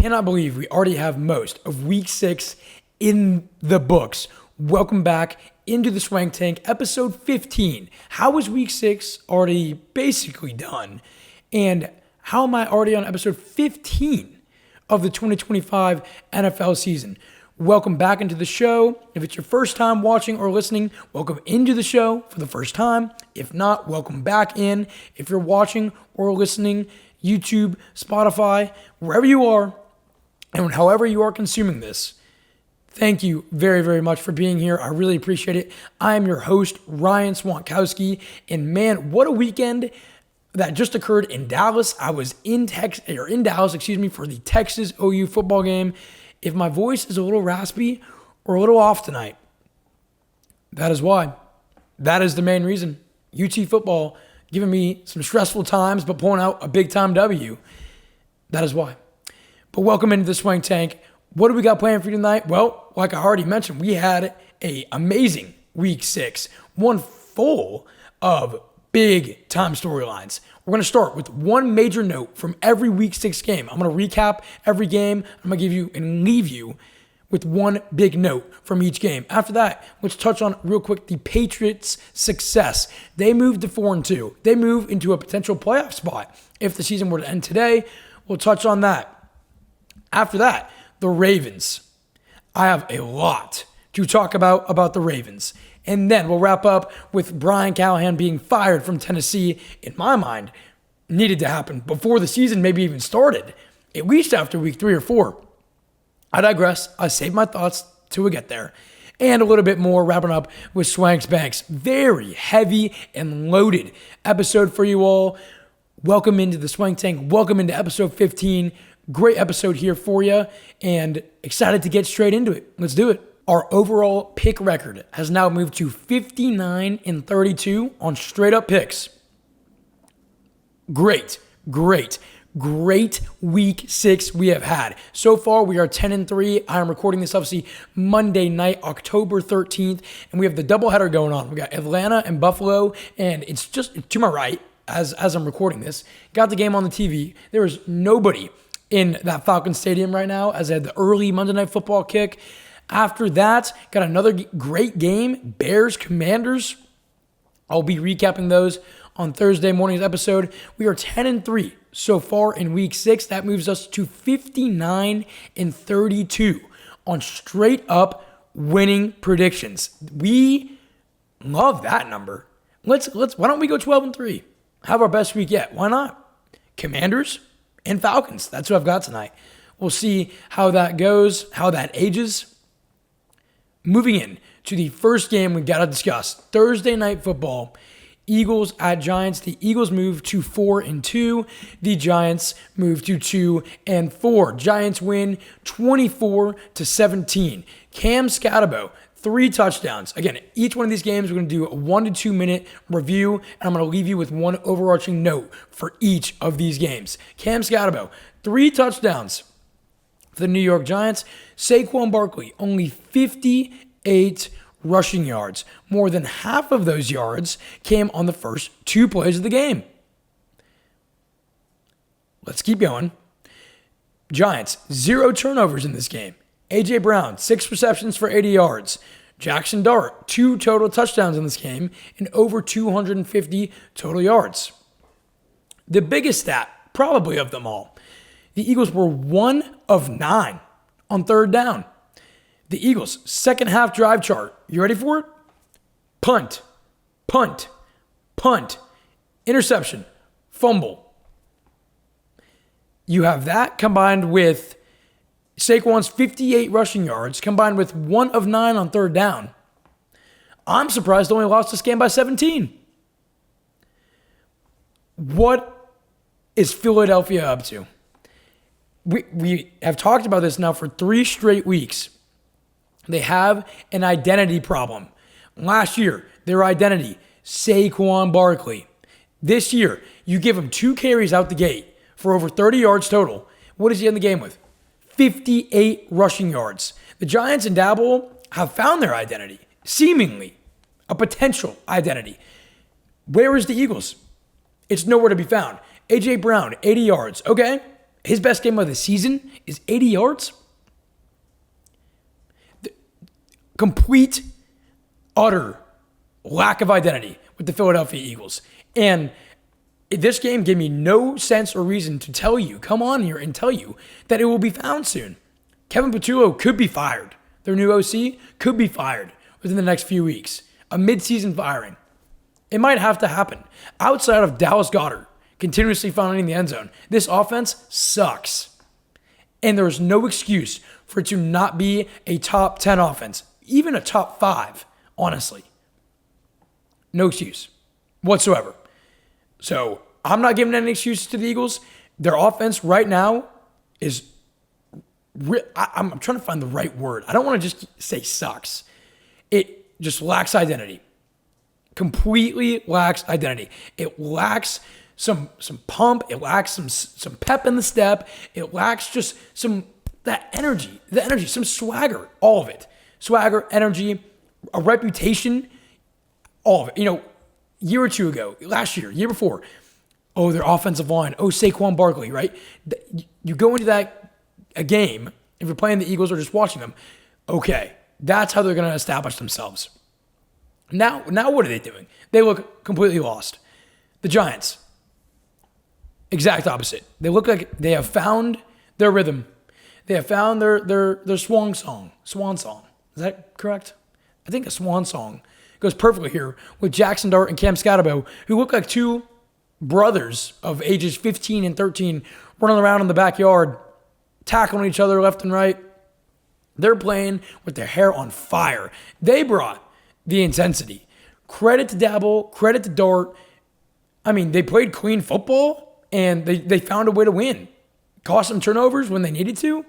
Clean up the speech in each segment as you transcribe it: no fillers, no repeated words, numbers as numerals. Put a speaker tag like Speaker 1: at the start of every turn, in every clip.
Speaker 1: cannot believe we already have most of week 6 in the books. Welcome back into the Swank Tank, episode 15. How is week 6 already basically done? And how am I already on episode 15 of the 2025 NFL season? Welcome back into the show. If it's your first time watching or listening, welcome into the show for the first time. If not, welcome back in. If you're watching or listening, YouTube, Spotify, wherever you are, and however you are consuming this, thank you very, very much for being here. I really appreciate it. I am your host, Ryan Swankowski, and man, what a weekend that just occurred in Dallas. I was in Dallas, for the Texas OU football game. If my voice is a little raspy or a little off tonight, that is why. That is the main reason. UT football giving me some stressful times, but pulling out a big-time W. That is why. But welcome into the Swank Tank. What do we got planned for you tonight? Well, like I already mentioned, we had an amazing week 6, one full of big-time storylines. We're going to start with one major note from every week 6 game. I'm going to recap every game. I'm going to give you and leave you with one big note from each game. After that, let's touch on real quick the Patriots' success. They moved to 4-2. They move into a potential playoff spot. If the season were to end today, we'll touch on that. After that, the Ravens. I have a lot to talk about the Ravens. And then we'll wrap up with Brian Callahan being fired from Tennessee. In my mind, needed to happen before the season maybe even started, at least after week 3 or 4. I digress. I save my thoughts till we get there. And a little bit more, wrapping up with Swank's Banks. Very heavy and loaded episode for you all. Welcome into the Swank Tank. Welcome into episode 15. Great episode here for you, and excited to get straight into it. Let's do it. Our overall pick record has now moved to 59-32 on straight up picks. Great week 6 we have had. So far, we are 10-3. I am recording this obviously Monday night, October 13th, and we have the doubleheader going on. We got Atlanta and Buffalo, and it's just to my right as I'm recording this. Got the game on the TV. There is nobody in that Falcon Stadium right now as I had the early Monday Night Football kick. After that, got another great game, Bears-Commanders. I'll be recapping those on Thursday morning's episode. We are 10-3 so far in week 6. That moves us to 59-32 on straight up winning predictions. We love that number. Why don't we go 12-3? Have our best week yet. Why not? Commanders and Falcons. That's what I've got tonight. We'll see how that goes, how that ages. Moving in to the first game we got to discuss. Thursday Night Football. Eagles at Giants. The Eagles move to 4-2. The Giants move to 2-4. Giants win 24-17. Cam Scatterbo, 3 touchdowns. Again, each one of these games, we're going to do a 1 to 2 minute review, and I'm going to leave you with one overarching note for each of these games. Cam Scatterbo, 3 touchdowns for the New York Giants. Saquon Barkley, only 58 rushing yards. More than half of those yards came on the first 2 plays of the game. Let's keep going. Giants, 0 turnovers in this game. A.J. Brown, 6 receptions for 80 yards. Jackson Dart, 2 total touchdowns in this game and over 250 total yards. The biggest stat, probably of them all, the Eagles were 1 of 9 on third down. The Eagles' second half drive chart. You ready for it? Punt, punt, punt, interception, fumble. You have that combined with Saquon's 58 rushing yards, combined with 1 of 9 on third down. I'm surprised they only lost this game by 17. What is Philadelphia up to? We have talked about this now for 3 straight weeks. They have an identity problem. Last year, their identity, Saquon Barkley. This year, you give him 2 carries out the gate for over 30 yards total. What does he end the game with? 58 rushing yards. The Giants and Dabble have found their identity, seemingly a potential identity. Where is the Eagles? It's nowhere to be found. A.J. Brown, 80 yards. Okay, His best game of the season is 80 yards. Complete, utter lack of identity with the Philadelphia Eagles. And this game gave me no sense or reason to tell you, come on here and tell you that it will be found soon. Kevin Patullo could be fired. Their new OC could be fired within the next few weeks. A midseason firing. It might have to happen. Outside of Dallas Goedert continuously finding the end zone, this offense sucks. And there's no excuse for it to not be a top 10 offense, even a top 5, honestly. No excuse whatsoever. So I'm not giving any excuses to the Eagles. Their offense right now is, I'm trying to find the right word. I don't want to just say sucks. It just lacks identity. Completely lacks identity. It lacks some pump. It lacks some pep in the step. It lacks just that energy, some swagger, all of it. Swagger, energy, a reputation, all of it. You know, year or two ago, last year, year before, their offensive line, Saquon Barkley, right? You go into a game, if you're playing the Eagles or just watching them, okay, that's how they're going to establish themselves. Now what are they doing? They look completely lost. The Giants, exact opposite. They look like they have found their rhythm. They have found their swan song. Is that correct? I think a swan song goes perfectly here with Jackson Dart and Cam Scatterbo, who look like two brothers of ages 15 and 13 running around in the backyard, tackling each other left and right. They're playing with their hair on fire. They brought the intensity. Credit to Dabble, credit to Dart. I mean, they played clean football, and they found a way to win. Cost them turnovers when they needed to.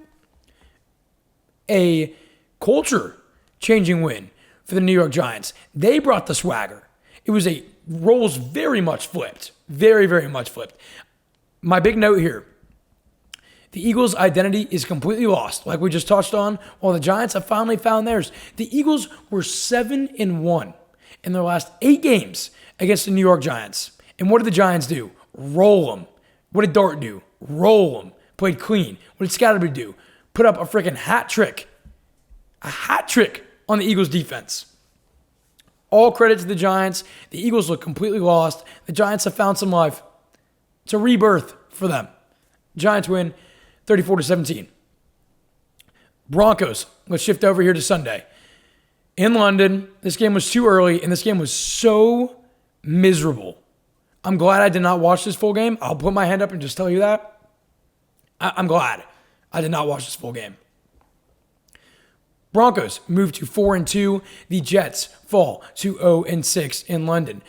Speaker 1: A culture-changing win for the New York Giants. They brought the swagger. It was roles very much flipped. Very, very much flipped. My big note here. The Eagles' identity is completely lost, like we just touched on, while the Giants have finally found theirs. The Eagles were 7-1 in their last 8 games against the New York Giants. And what did the Giants do? Roll them. What did Dart do? Roll them. Played clean. What did Scatterby do? Put up a freaking hat trick. A hat trick on the Eagles' defense. All credit to the Giants. The Eagles look completely lost. The Giants have found some life. It's a rebirth for them. Giants win 34-17. Broncos, let's shift over here to Sunday. In London, this game was too early, and this game was so miserable. I'm glad I did not watch this full game. I'll put my hand up and just tell you that. I'm glad I did not watch this full game. Broncos move to 4-2. The Jets fall to 0-6 in London.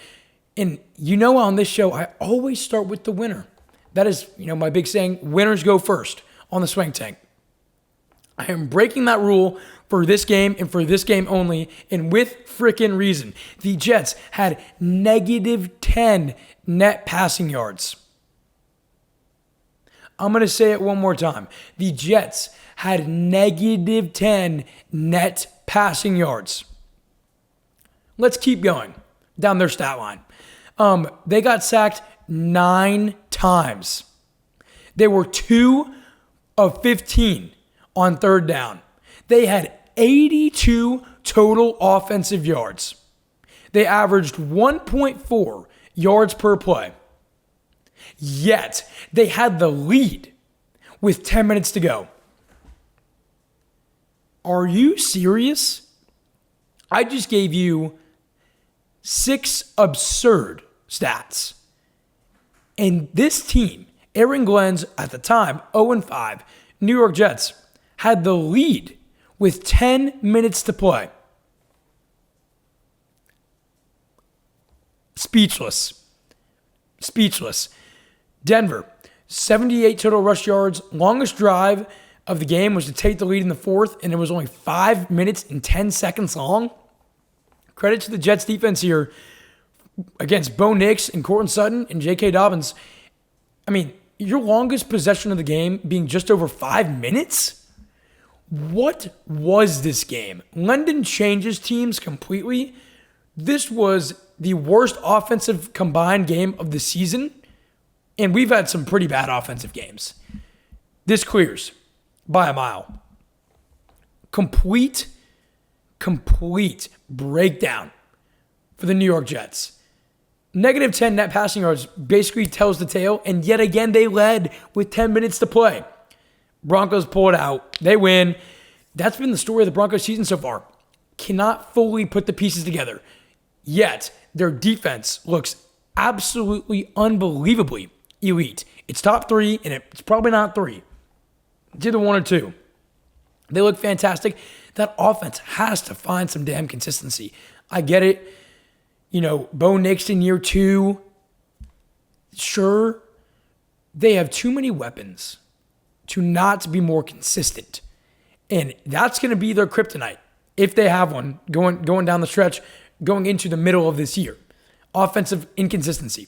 Speaker 1: And you know, on this show, I always start with the winner. That is, my big saying, winners go first on the Swank Tank. I am breaking that rule for this game and for this game only, and with freaking reason. The Jets had -10 net passing yards. I'm going to say it one more time. The Jets had -10 net passing yards. Let's keep going down their stat line. They got sacked 9 times. They were 2 of 15 on third down. They had 82 total offensive yards. They averaged 1.4 yards per play. Yet, they had the lead with 10 minutes to go. Are you serious? I just gave you 6 absurd stats. And this team, Aaron Glenn's at the time 0-5 New York Jets, had the lead with 10 minutes to play. Speechless. Denver, 78 total rush yards. Longest drive of the game was to take the lead in the fourth, and it was only 5 minutes and 10 seconds long. Credit to the Jets defense here against Bo Nix and Courtland Sutton and J.K. Dobbins. I mean, your longest possession of the game being just over 5 minutes? What was this game? London changes teams completely. This was the worst offensive combined game of the season, and we've had some pretty bad offensive games. This clears by a mile. Complete breakdown for the New York Jets. Negative 10 net passing yards basically tells the tale, and yet again they led with 10 minutes to play. Broncos pull it out. They win. That's been the story of the Broncos season so far. Cannot fully put the pieces together. Yet their defense looks absolutely unbelievably elite. It's top 3, and it's probably not 3. It's either 1 or 2. They look fantastic. That offense has to find some damn consistency. I get it. Bo Nix in year 2. Sure, they have too many weapons to not be more consistent. And that's going to be their kryptonite, if they have one, going down the stretch, going into the middle of this year. Offensive inconsistency.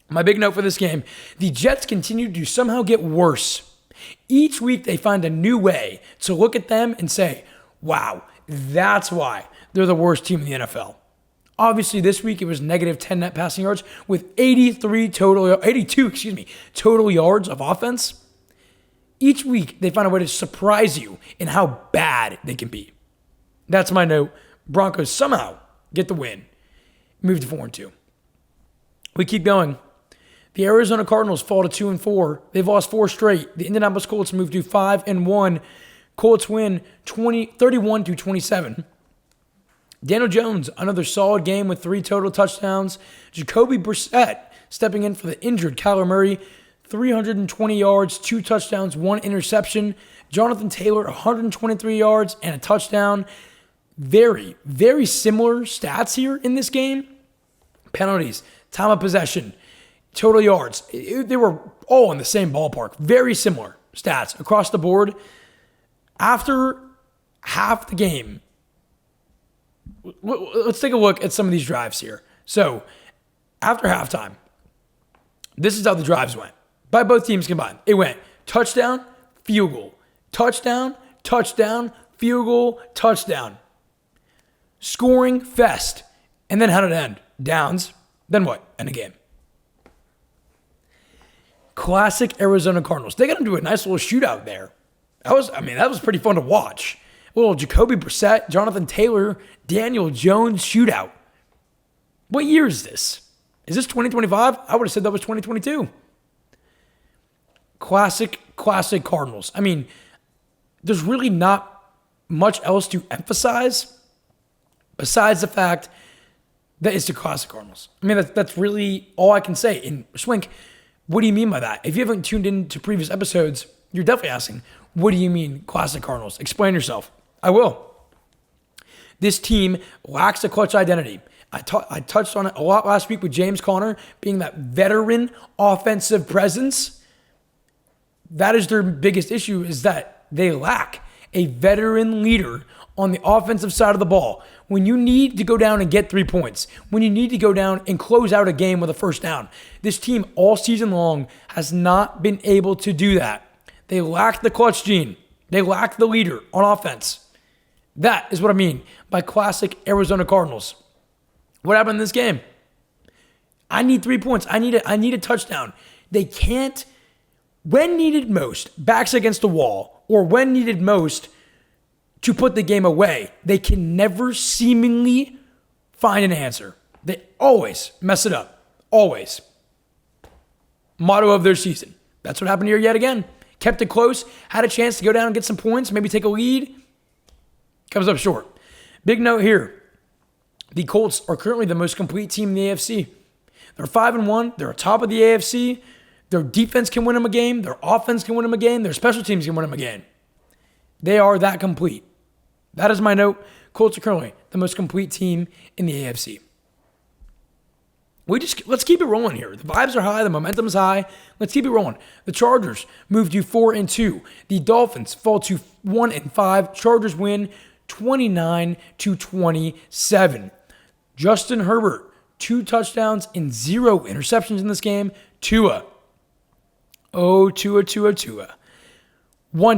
Speaker 1: My big note for this game, the Jets continue to somehow get worse. Each week they find a new way to look at them and say, wow, that's why they're the worst team in the NFL. Obviously, this week it was negative 10 net passing yards with 82 total yards of offense. Each week they find a way to surprise you in how bad they can be. That's my note. Broncos somehow get the win. Move to 4-2. We keep going. The Arizona Cardinals fall to 2-4. They've lost 4 straight. The Indianapolis Colts move to 5-1. Colts win 31-27. Daniel Jones, another solid game with 3 total touchdowns. Jacoby Brissett stepping in for the injured Kyler Murray, 320 yards, 2 touchdowns, 1 interception. Jonathan Taylor, 123 yards and a touchdown. Very, very similar stats here in this game. Penalties, time of possession, total yards. They were all in the same ballpark. Very similar stats across the board. After half the game, let's take a look at some of these drives here. So, after halftime, this is how the drives went by both teams combined. It went touchdown, field goal, touchdown, touchdown, field goal, touchdown. Scoring fest. And then how did it end? Downs. Then what? End of game. Classic Arizona Cardinals. They got into a nice little shootout there. That was pretty fun to watch. A little Jacoby Brissett, Jonathan Taylor, Daniel Jones shootout. What year is this? Is this 2025? I would have said that was 2022. Classic Cardinals. There's really not much else to emphasize besides the fact that it's the classic Cardinals. That's really all I can say. And Swank, what do you mean by that? If you haven't tuned into previous episodes, you're definitely asking, what do you mean classic Cardinals? Explain yourself. I will. This team lacks a clutch identity. I touched on it a lot last week with James Conner being that veteran offensive presence. That is their biggest issue, is that they lack a veteran leader on the offensive side of the ball. When you need to go down and get 3 points, when you need to go down and close out a game with a first down, this team all season long has not been able to do that. They lack the clutch gene. They lack the leader on offense. That is what I mean by classic Arizona Cardinals. What happened in this game? I need 3 points. I need a touchdown. They can't, when needed most, backs against the wall, or when needed most to put the game away, they can never seemingly find an answer. They always mess it up. Always. Motto of their season. That's what happened here yet again. Kept it close, had a chance to go down and get some points, maybe take a lead. Comes up short. Big note here. The Colts are currently the most complete team in the AFC. They're 5-1. They're atop of the AFC. Their defense can win them a game. Their offense can win them a game. Their special teams can win them a game. They are that complete. That is my note. Colts are currently the most complete team in the AFC. Let's keep it rolling here. The vibes are high. The momentum is high. Let's keep it rolling. The Chargers move to 4-2. The Dolphins fall to 1-5. Chargers win 29-27. Justin Herbert, 2 touchdowns and 0 interceptions in this game. Tua. 1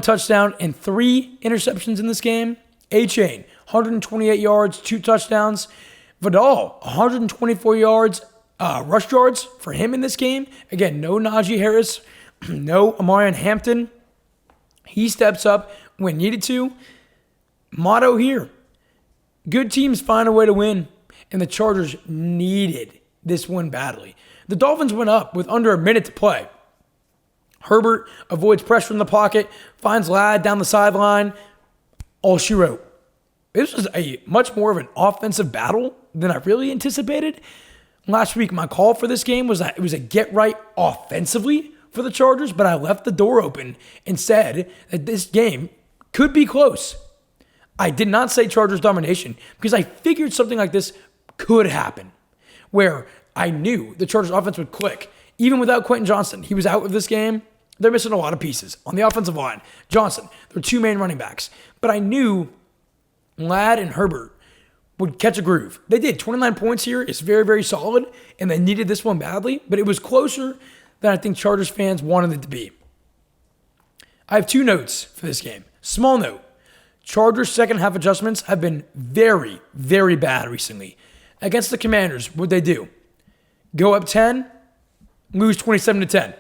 Speaker 1: touchdown and 3 interceptions in this game. A-Chain, 128 yards, 2 touchdowns. Vidal, 124 yards, rush yards for him in this game. Again, no Najee Harris, no Amarian Hampton. He steps up when needed to. Motto here, good teams find a way to win, and the Chargers needed this one badly. The Dolphins went up with under a minute to play. Herbert avoids pressure in the pocket, finds Ladd down the sideline. All she wrote. This was a much more of an offensive battle than I really anticipated. Last week, my call for this game was that it was a get-right offensively for the Chargers, but I left the door open and said that this game could be close. I did not say Chargers domination because I figured something like this could happen, where I knew the Chargers offense would click. Even without Quentin Johnston, he was out of this game. They're missing a lot of pieces on the offensive line. Johnson, their two main running backs. But I knew Ladd and Herbert would catch a groove. They did. 29 points here is very, very solid, and they needed this one badly, but it was closer than I think Chargers fans wanted it to be. I have two notes for this game. Small note. Chargers' second half adjustments have been very, very bad recently. Against the Commanders, what'd they do? Go up 10, lose 27-10.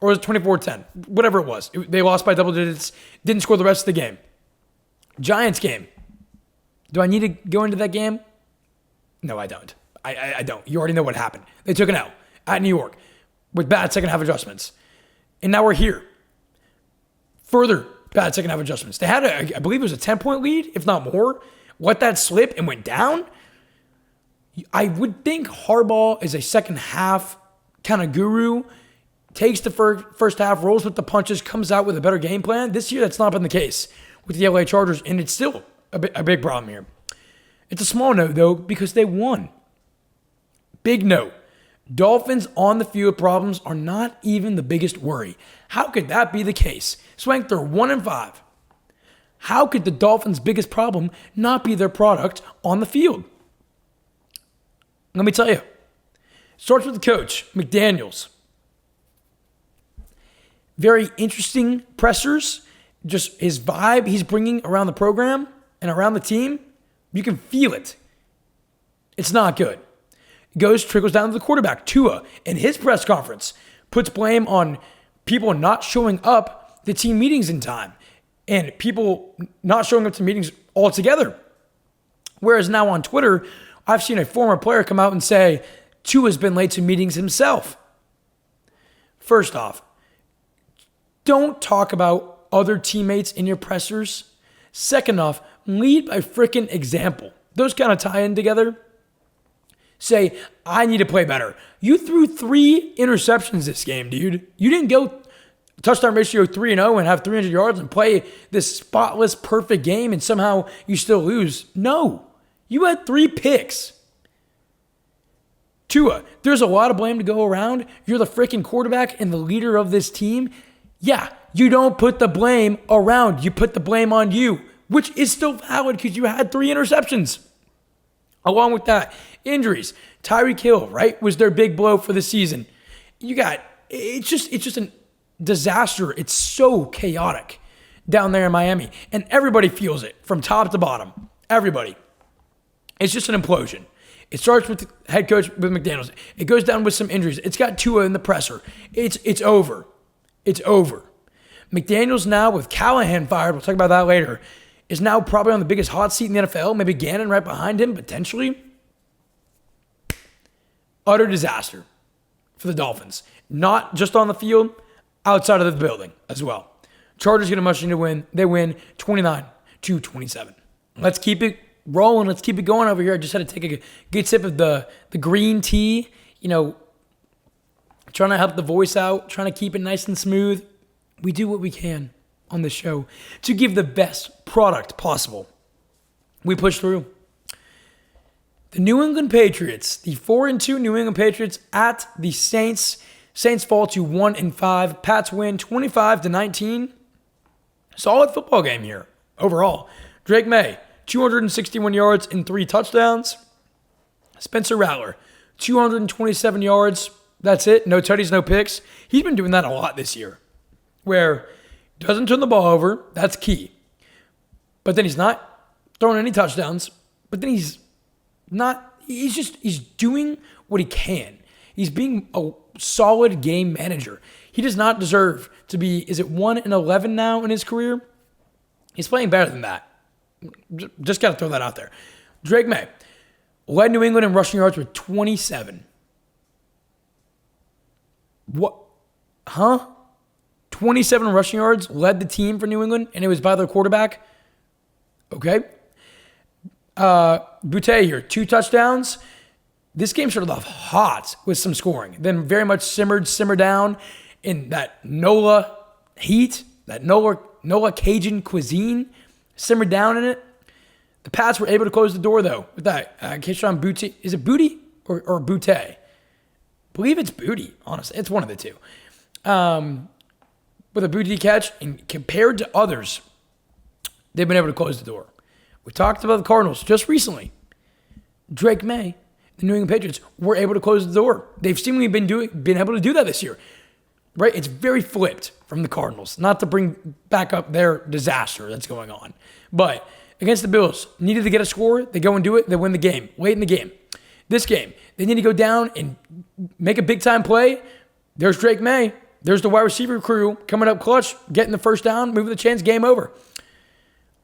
Speaker 1: Or was it 24-10? Whatever it was. They lost by double digits, didn't score the rest of the game. Giants game. Do I need to go into that game? No, I don't. I don't. You already know what happened. They took an L at New York with bad second half adjustments. And now we're here. Further bad second half adjustments. They had, I believe it was a 10-point lead, if not more. Let that slip and went down. I would think Harbaugh is a second half kind of guru. Takes the first half, rolls with the punches, comes out with a better game plan. This year, that's not been the case with the LA Chargers, and it's still a big problem here. It's a small note, though, because they won. Big note. Dolphins on the field problems are not even the biggest worry. How could that be the case? Swank, they're 1-5. How could the Dolphins' biggest problem not be their product on the field? Let me tell you. It starts with the coach, McDaniels. Very interesting pressers. Just his vibe he's bringing around the program and around the team. You can feel it. It's not good. It trickles down to the quarterback, Tua, in his press conference. Puts blame on people not showing up to team meetings in time. And people not showing up to meetings altogether. Whereas now on Twitter, I've seen a former player come out and say, Tua's been late to meetings himself. First off, don't talk about other teammates in your pressers. Second off, lead by freaking example. Those kind of tie in together. Say, I need to play better. You threw 3 interceptions this game, dude. You didn't go touchdown ratio 3-0 and have 300 yards and play this spotless, perfect game and somehow you still lose. No. You had 3 picks. Tua, there's a lot of blame to go around. You're the freaking quarterback and the leader of this team. Yeah, you don't put the blame around. You put the blame on you, which is still valid because you had 3 interceptions. Along with that, injuries. Tyreek Hill, right, was their big blow for the season. It's just a disaster. It's so chaotic down there in Miami. And everybody feels it from top to bottom. Everybody. It's just an implosion. It starts with the head coach, with McDaniels. It goes down with some injuries. It's got Tua in the presser. It's over. It's over. McDaniels now, with Callahan fired, we'll talk about that later, is now probably on the biggest hot seat in the NFL. Maybe Gannon right behind him, potentially. Utter disaster for the Dolphins. Not just on the field, outside of the building as well. Chargers get a much needed win. They win 29-27. Let's keep it rolling. Let's keep it going over here. I just had to take a good sip of the green tea. Trying to help the voice out, trying to keep it nice and smooth. We do what we can on this show to give the best product possible. We push through. The New England Patriots, the 4-2 New England Patriots at the Saints. Saints fall to 1-5. Pats win 25-19. Solid football game here overall. Drake May, 261 yards and 3 touchdowns. Spencer Rattler, 227 yards. That's it. No tutties, no picks. He's been doing that a lot this year, where he doesn't turn the ball over. That's key. But then he's not throwing any touchdowns. But then he's doing what he can. He's being a solid game manager. He does not deserve to be, is it 1-11 now in his career? He's playing better than that. Just got to throw that out there. Drake May led New England in rushing yards with 27. What? Huh? 27 rushing yards, led the team for New England, and it was by their quarterback. Okay. Boutte here, 2 touchdowns. This game started off hot with some scoring, then very much simmered down in that NOLA heat, that NOLA Cajun cuisine, simmered down in it. The Pats were able to close the door, though, with that. Keyshawn Boutte. Is it Booty or Boutte? I believe it's Booty, honestly. It's one of the two. With a Boutte catch, and compared to others, they've been able to close the door. We talked about the Cardinals just recently. Drake May, the New England Patriots, were able to close the door. They've seemingly been able to do that this year. Right? It's very flipped from the Cardinals. Not to bring back up their disaster that's going on. But against the Bills, needed to get a score. They go and do it. They win the game. Late in the game. This game, they need to go down and make a big-time play. There's Drake May. There's the wide receiver crew coming up clutch, getting the first down, moving the chains, game over.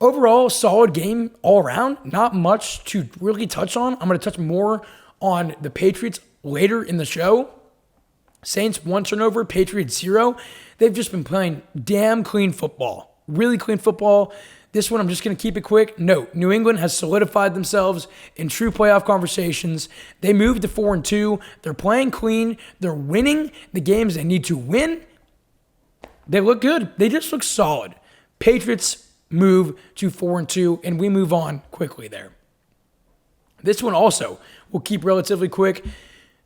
Speaker 1: Overall, solid game all around. Not much to really touch on. I'm going to touch more on the Patriots later in the show. Saints 1 turnover, Patriots 0. They've just been playing damn clean football. Really clean football. This one, I'm just going to keep it quick. Note, New England has solidified themselves in true playoff conversations. They moved to 4-2. They're playing clean. They're winning the games they need to win. They look good. They just look solid. Patriots move to 4-2, and we move on quickly there. This one also will keep relatively quick.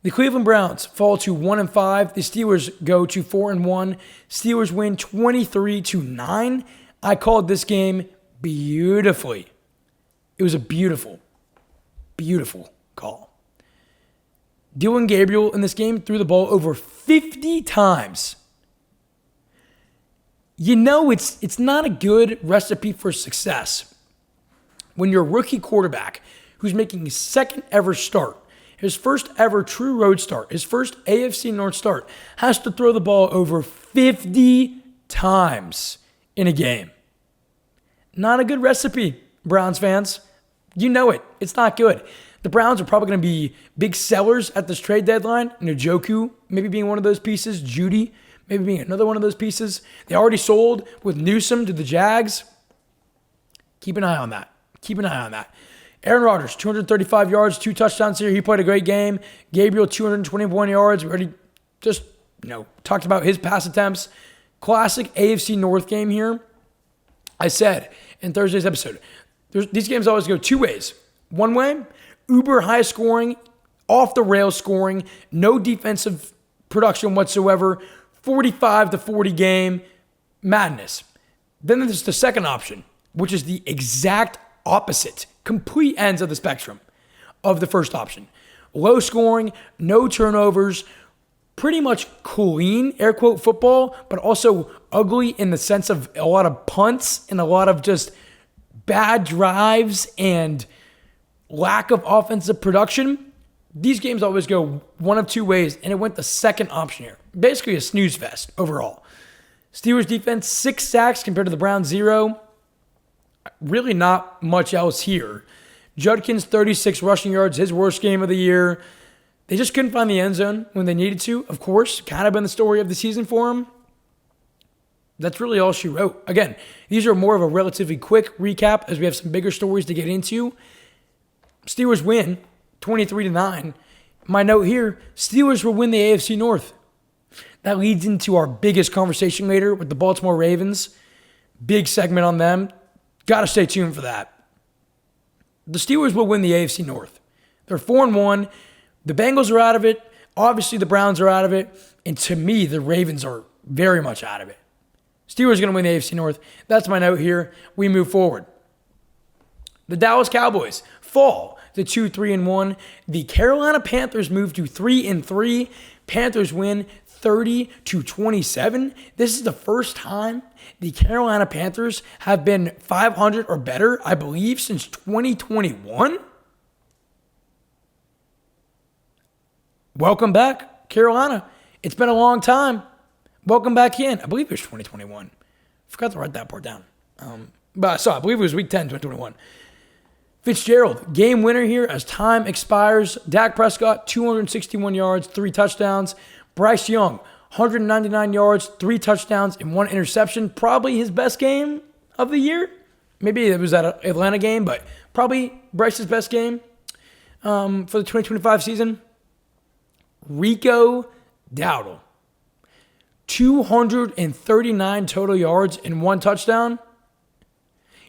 Speaker 1: The Cleveland Browns fall to 1-5. The Steelers go to 4-1. Steelers win 23-9. I called this game beautifully. It was a beautiful, beautiful call. Dylan Gabriel in this game threw the ball over 50 times. You know it's not a good recipe for success when your rookie quarterback who's making his second ever start, his first ever true road start, his first AFC North start, has to throw the ball over 50 times in a game. Not a good recipe, Browns fans. You know it. It's not good. The Browns are probably going to be big sellers at this trade deadline. Njoku maybe being one of those pieces. Judy maybe being another one of those pieces. They already sold with Newsom to the Jags. Keep an eye on that. Keep an eye on that. Aaron Rodgers, 235 yards, 2 touchdowns here. He played a great game. Gabriel, 221 yards. We already just, talked about his pass attempts. Classic AFC North game here. I said in Thursday's episode, these games always go 2 ways. One way, uber high scoring, off the rails scoring, no defensive production whatsoever, 45-40 game, madness. Then there's the second option, which is the exact opposite, complete ends of the spectrum of the first option. Low scoring, no turnovers, pretty much clean, air quote, football, but also ugly in the sense of a lot of punts and a lot of just bad drives and lack of offensive production. These games always go one of 2 ways, and it went the second option here. Basically a snooze fest overall. Steelers defense, 6 sacks compared to the Browns, 0. Really not much else here. Judkins, 36 rushing yards, his worst game of the year. They just couldn't find the end zone when they needed to, of course. Kind of been the story of the season for him. That's really all she wrote. Again, these are more of a relatively quick recap as we have some bigger stories to get into. Steelers win 23-9. My note here, Steelers will win the AFC North. That leads into our biggest conversation later with the Baltimore Ravens. Big segment on them. Got to stay tuned for that. The Steelers will win the AFC North. They're 4-1. The Bengals are out of it. Obviously, the Browns are out of it. And to me, the Ravens are very much out of it. Steelers are going to win the AFC North. That's my note here. We move forward. The Dallas Cowboys fall to 2-3-1. The Carolina Panthers move to 3-3. Panthers win 30-27. This is the first time the Carolina Panthers have been 500 or better, I believe, since 2021. Welcome back. Carolina, it's been a long time. Welcome back in. I believe it was 2021. Forgot to write that part down. But I saw, I believe it was week 10, 2021. Fitzgerald, game winner here as time expires. Dak Prescott, 261 yards, 3 touchdowns. Bryce Young, 199 yards, 3 touchdowns, and 1 interception. Probably his best game of the year. Maybe it was that Atlanta game, but probably Bryce's best game for the 2025 season. Rico Dowdle, 239 total yards and 1 touchdown.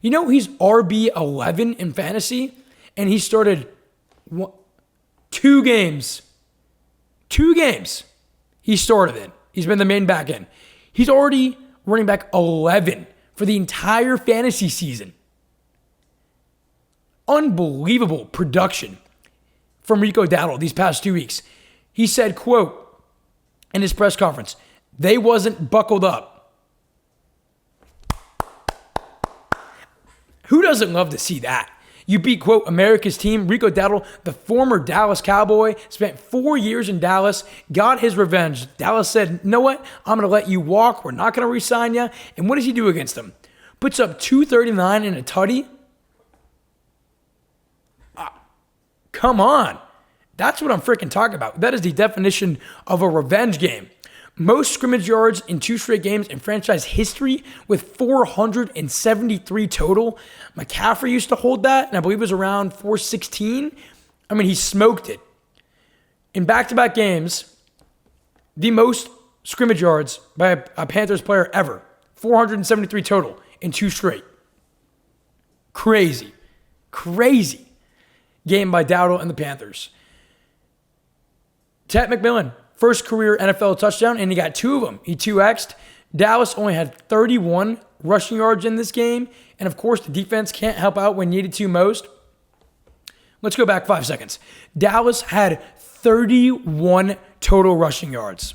Speaker 1: You know, he's RB11 in fantasy, and he started 2 games. 2 games he started in. He's been the main back end. He's already running back 11 for the entire fantasy season. Unbelievable production from Rico Dowdle these past 2 weeks. He said, quote, in his press conference, "They wasn't buckled up." Who doesn't love to see that? You beat, quote, America's team. Rico Dowdle, the former Dallas Cowboy, spent 4 years in Dallas, got his revenge. Dallas said, "You know what? I'm going to let you walk. We're not going to re-sign you." And what does he do against them? Puts up 239 and a tutty. Come on. That's what I'm freaking talking about. That is the definition of a revenge game. Most scrimmage yards in 2 straight games in franchise history with 473 total. McCaffrey used to hold that, and I believe it was around 416. I mean, he smoked it. In back-to-back games, the most scrimmage yards by a Panthers player ever. 473 total in 2 straight. Crazy game by Dowdle and the Panthers. Ted McMillan, first career NFL touchdown, and he got 2 of them. He 2X'd. Dallas only had 31 rushing yards in this game, and of course, the defense can't help out when needed to most. Let's go back 5 seconds. Dallas had 31 total rushing yards.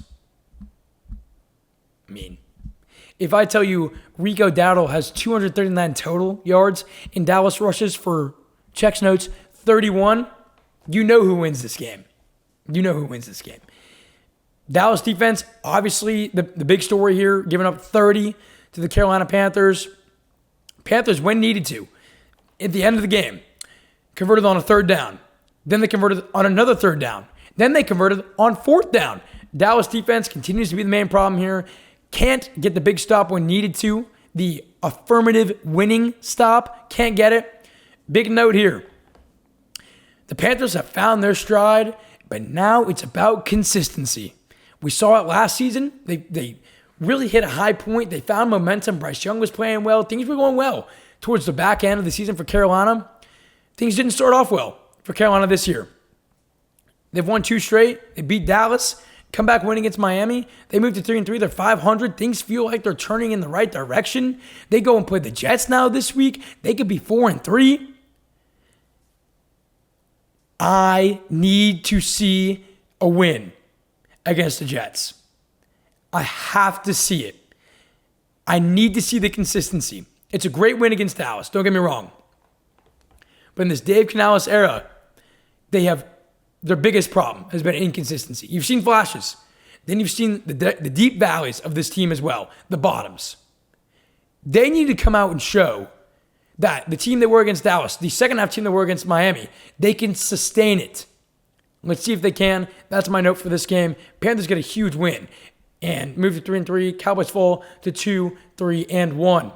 Speaker 1: I mean, if I tell you Rico Dowdle has 239 total yards and Dallas rushes for, checks notes, 31, you know who wins this game. Dallas defense, obviously the big story here, giving up 30 to the Carolina Panthers. Panthers, when needed to, at the end of the game, converted on a 3rd down. Then they converted on another 3rd down. Then they converted on 4th down. Dallas defense continues to be the main problem here. Can't get the big stop when needed to. The affirmative winning stop, can't get it. Big note here. The Panthers have found their stride, but now it's about consistency. We saw it last season. They really hit a high point. They found momentum. Bryce Young was playing well. Things were going well towards the back end of the season for Carolina. Things didn't start off well for Carolina this year. They've won 2 straight. They beat Dallas, come back win against Miami. They moved to 3-3. They're 500. Things feel like they're turning in the right direction. They go and play the Jets now this week. They could be 4-3. I need to see a win against the Jets. I have to see it. I need to see the consistency. It's a great win against Dallas, don't get me wrong. But in this Dave Canales era, their biggest problem has been inconsistency. You've seen flashes. Then you've seen the deep valleys of this team as well, the bottoms. They need to come out and show that the team that were against Dallas, the second half team that were against Miami, they can sustain it. Let's see if they can. That's my note for this game. Panthers get a huge win and move to 3-3. Cowboys fall to 2-3-1.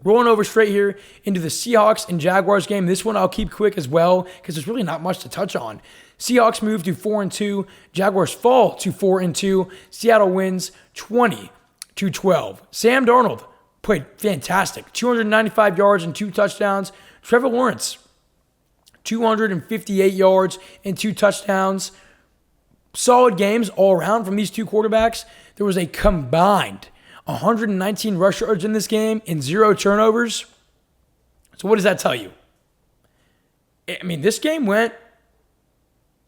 Speaker 1: Rolling over straight here into the Seahawks and Jaguars game. This one I'll keep quick as well because there's really not much to touch on. Seahawks move to 4-2. Jaguars fall to 4-2. Seattle wins 20-12. Sam Darnold played fantastic. 295 yards and 2 touchdowns. Trevor Lawrence, 258 yards and 2 touchdowns. Solid games all around from these 2 quarterbacks. There was a combined 119 rush yards in this game and 0 turnovers. So what does that tell you? I mean, this game went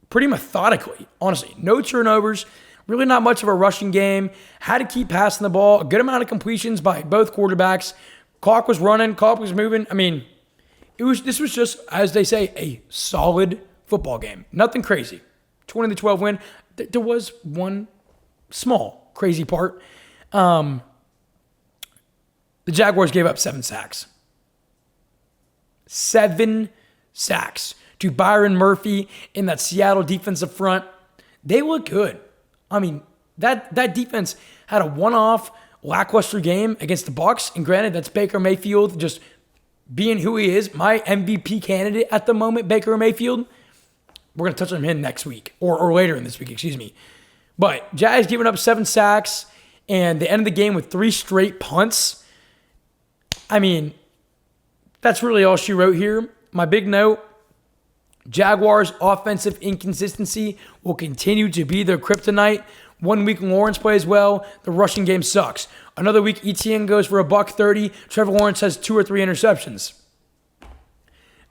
Speaker 1: pretty methodically, honestly. No turnovers. Really not much of a rushing game. Had to keep passing the ball. A good amount of completions by both quarterbacks. Clock was running. Clock was moving. I mean, this was just, as they say, a solid football game. Nothing crazy. 20-12 win. there was one small crazy part. The Jaguars gave up 7 sacks. 7 sacks to Byron Murphy in that Seattle defensive front. They look good. I mean, that defense had a one-off lackluster game against the Bucs, and granted, that's Baker Mayfield just being who he is. My MVP candidate at the moment, Baker Mayfield. We're going to touch on him next week, or later in this week, excuse me. But Jags giving up 7 sacks, and they ended the game with 3 straight punts. I mean, that's really all she wrote here. My big note, Jaguars' offensive inconsistency will continue to be their kryptonite. 1 week Lawrence plays well, the rushing game sucks. Another week Etienne goes for $130. Trevor Lawrence has 2 or 3 interceptions.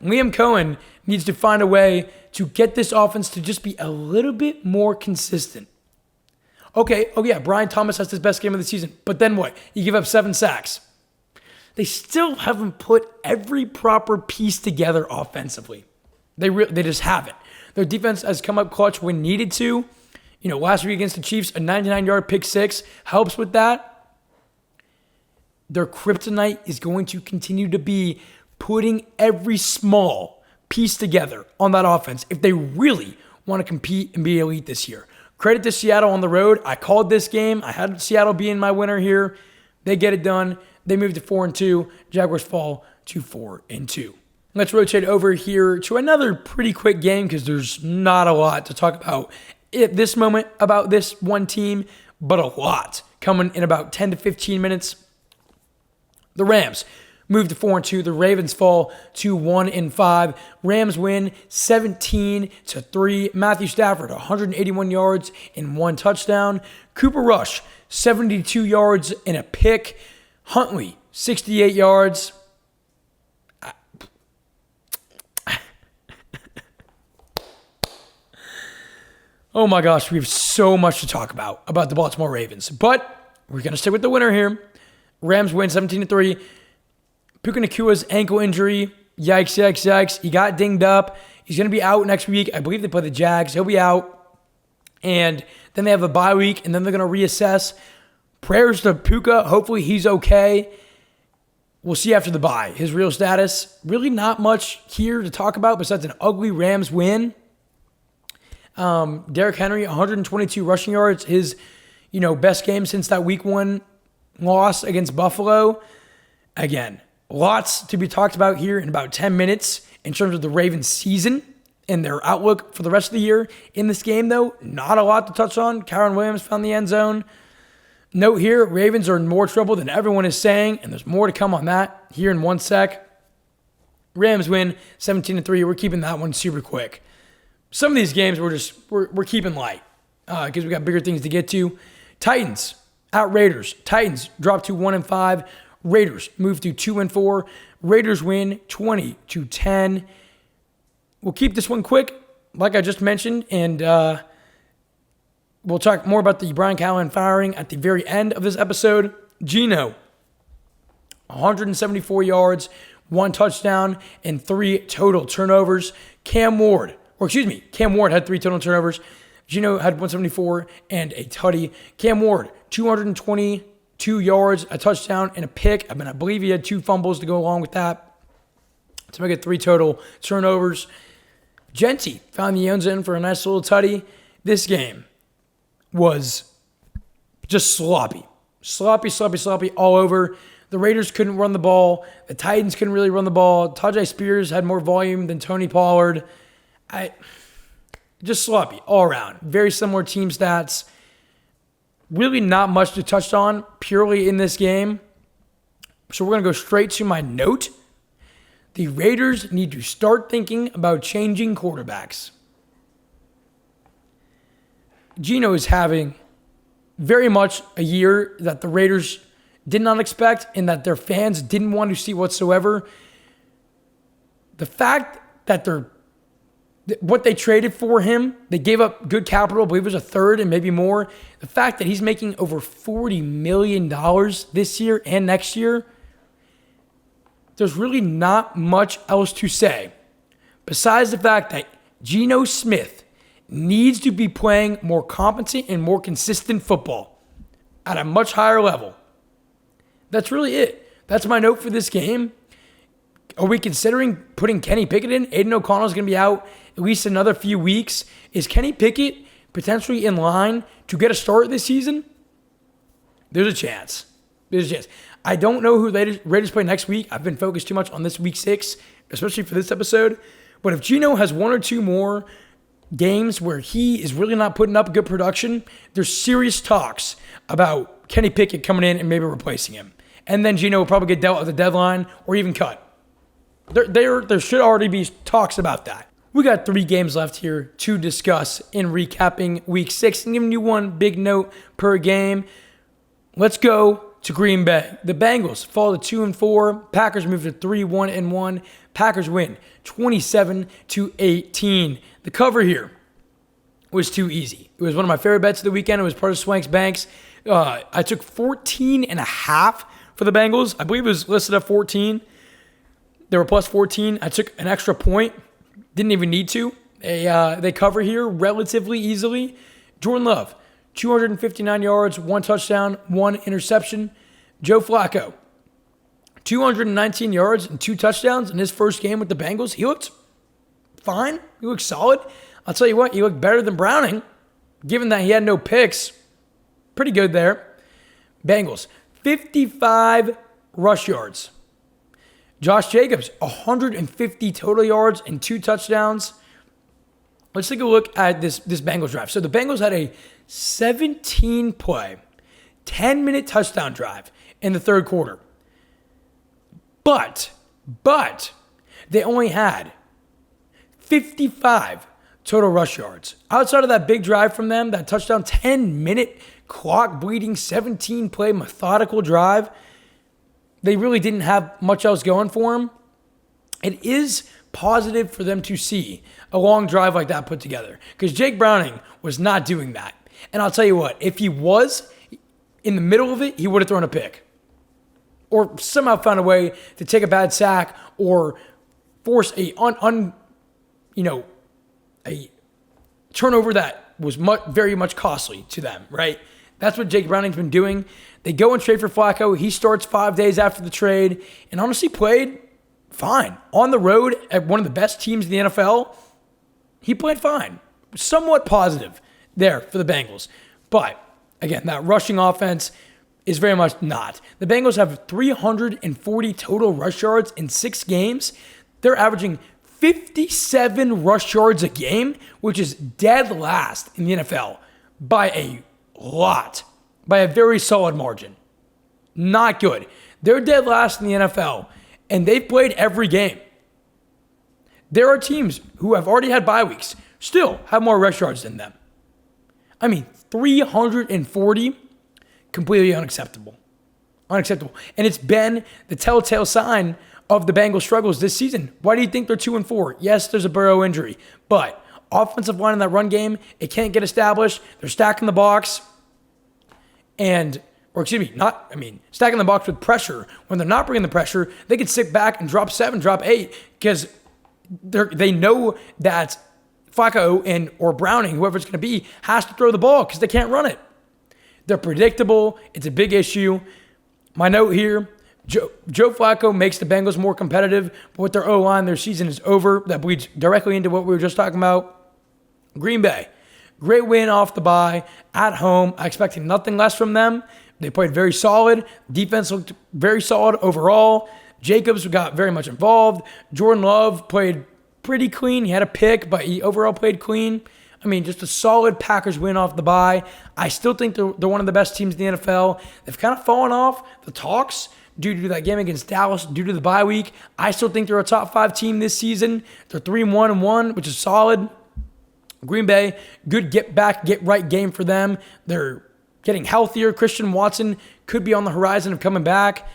Speaker 1: Liam Cohen needs to find a way to get this offense to just be a little bit more consistent. Okay, oh yeah, Brian Thomas has his best game of the season, but then what? You give up 7 sacks. They still haven't put every proper piece together offensively. They just haven't. Their defense has come up clutch when needed to. You know, last week against the Chiefs, a 99-yard pick six helps with that. Their kryptonite is going to continue to be putting every small piece together on that offense if they really want to compete and be elite this year. Credit to Seattle on the road. I called this game. I had Seattle being my winner here. They get it done. They move to 4-2. Jaguars fall to 4-2. Let's rotate over here to another pretty quick game because there's not a lot to talk about at this moment about this one team, but a lot coming in about 10 to 15 minutes. The Rams move to 4-2. The Ravens fall to 1-5. Rams win 17-3. Matthew Stafford, 181 yards and 1 touchdown. Cooper Rush, 72 yards and a pick. Huntley, 68 yards. Oh my gosh, we have so much to talk about the Baltimore Ravens. But we're going to stick with the winner here. Rams win 17-3. Puka Nakua's ankle injury. Yikes, yikes, yikes. He got dinged up. He's going to be out next week. I believe they play the Jags. He'll be out. And then they have a bye week, and then they're going to reassess. Prayers to Puka. Hopefully he's okay. We'll see after the bye. His real status. Really not much here to talk about besides an ugly Rams win. Derrick Henry, 122 rushing yards. His, best game since that week 1 loss against Buffalo. Again, lots to be talked about here in about 10 minutes in terms of the Ravens season and their outlook for the rest of the year. In this game, though, not a lot to touch on. Kyron Williams found the end zone. Note here, Ravens are in more trouble than everyone is saying, and there's more to come on that here in 1 sec. Rams win 17-3. We're keeping that one super quick. Some of these games we're keeping light because we got bigger things to get to. Titans at Raiders. Titans drop to 1-5. Raiders move to 2-4. Raiders win 20-10. We'll keep this one quick, like I just mentioned, and we'll talk more about the Brian Callahan firing at the very end of this episode. Geno, 174 yards, 1 touchdown, and 3 total turnovers. Cam Ward had 3 total turnovers. Geno had 174 and a tutty. Cam Ward, 222 yards, a touchdown, and a pick. I believe he had 2 fumbles to go along with that to make it 3 total turnovers. Genty found the end zone for a nice little tutty. This game was just sloppy. Sloppy all over. The Raiders couldn't run the ball. The Titans couldn't really run the ball. Tajay Spears had more volume than Tony Pollard. Just sloppy all around. Very similar team stats. Really not much to touch on purely in this game. So we're going to go straight to my note. The Raiders need to start thinking about changing quarterbacks. Geno is having very much a year that the Raiders did not expect and that their fans didn't want to see whatsoever. The fact that what they traded for him, they gave up good capital, I believe it was a third and maybe more. The fact that he's making over $40 million this year and next year, there's really not much else to say besides the fact that Geno Smith needs to be playing more competent and more consistent football at a much higher level. That's really it. That's my note for this game. Are we considering putting Kenny Pickett in? Aiden O'Connell is going to be out at least another few weeks. Is Kenny Pickett potentially in line to get a start this season? There's a chance. I don't know who Raiders play next week. I've been focused too much on this week 6, especially for this episode. But if Geno has one or two more games where he is really not putting up good production, there's serious talks about Kenny Pickett coming in and maybe replacing him. And then Geno will probably get dealt at the deadline or even cut. There should already be talks about that. We got 3 games left here to discuss in recapping week 6 and giving you one big note per game. Let's go to Green Bay. The Bengals fall to 2-4. Packers move to 3-1-1. Packers win 27-18. The cover here was too easy. It was one of my favorite bets of the weekend. It was part of Swank's Banks. I took 14.5 for the Bengals. I believe it was listed at 14. They were plus 14. I took an extra point. Didn't even need to. They cover here relatively easily. Jordan Love, 259 yards, 1 touchdown, 1 interception. Joe Flacco, 219 yards and 2 touchdowns in his first game with the Bengals. He looked fine. He looked solid. I'll tell you what, he looked better than Browning, given that he had no picks. Pretty good there. Bengals, 55 rush yards. Josh Jacobs, 150 total yards and 2 touchdowns. Let's take a look at this Bengals drive. So the Bengals had a 17-play, 10-minute touchdown drive in the third quarter. But they only had 55 total rush yards. Outside of that big drive from them, that touchdown, 10-minute clock bleeding, 17-play methodical drive, they really didn't have much else going for them. It is positive for them to see a long drive like that put together because Jake Browning was not doing that. And I'll tell you what, if he was in the middle of it, he would have thrown a pick or somehow found a way to take a bad sack or force a turnover that was very much costly to them, right? That's what Jake Browning's been doing. They go and trade for Flacco. He starts 5 days after the trade and honestly played fine. On the road at one of the best teams in the NFL, he played fine. Somewhat positive there for the Bengals. But, again, that rushing offense is very much not. The Bengals have 340 total rush yards in 6 games. They're averaging 57 rush yards a game, which is dead last in the NFL by a lot, by a very solid margin. Not good. They're dead last in the NFL, and they've played every game. There are teams who have already had bye weeks, still have more rush yards than them. 340, completely unacceptable. Unacceptable. And it's been the telltale sign of the Bengals' struggles this season. Why do you think they're 2-4? Yes, there's a Burrow injury, but offensive line in that run game, it can't get established. They're stacking the box. Stacking the box with pressure. When they're not bringing the pressure, they could sit back and drop 7, drop 8, because they know that Flacco or Browning, whoever it's going to be, has to throw the ball because they can't run it. They're predictable. It's a big issue. My note here, Joe Flacco makes the Bengals more competitive, but with their O-line, their season is over. That bleeds directly into what we were just talking about. Green Bay, great win off the bye at home. I expected nothing less from them. They played very solid. Defense looked very solid overall. Jacobs got very much involved. Jordan Love played pretty clean. He had a pick, but he overall played clean. Just a solid Packers win off the bye. I still think they're one of the best teams in the NFL. They've kind of fallen off the talks due to that game against Dallas, due to the bye week. I still think they're a top 5 team this season. They're 3-1-1, which is solid. Green Bay, good get back, get right game for them. They're getting healthier. Christian Watson could be on the horizon of coming back.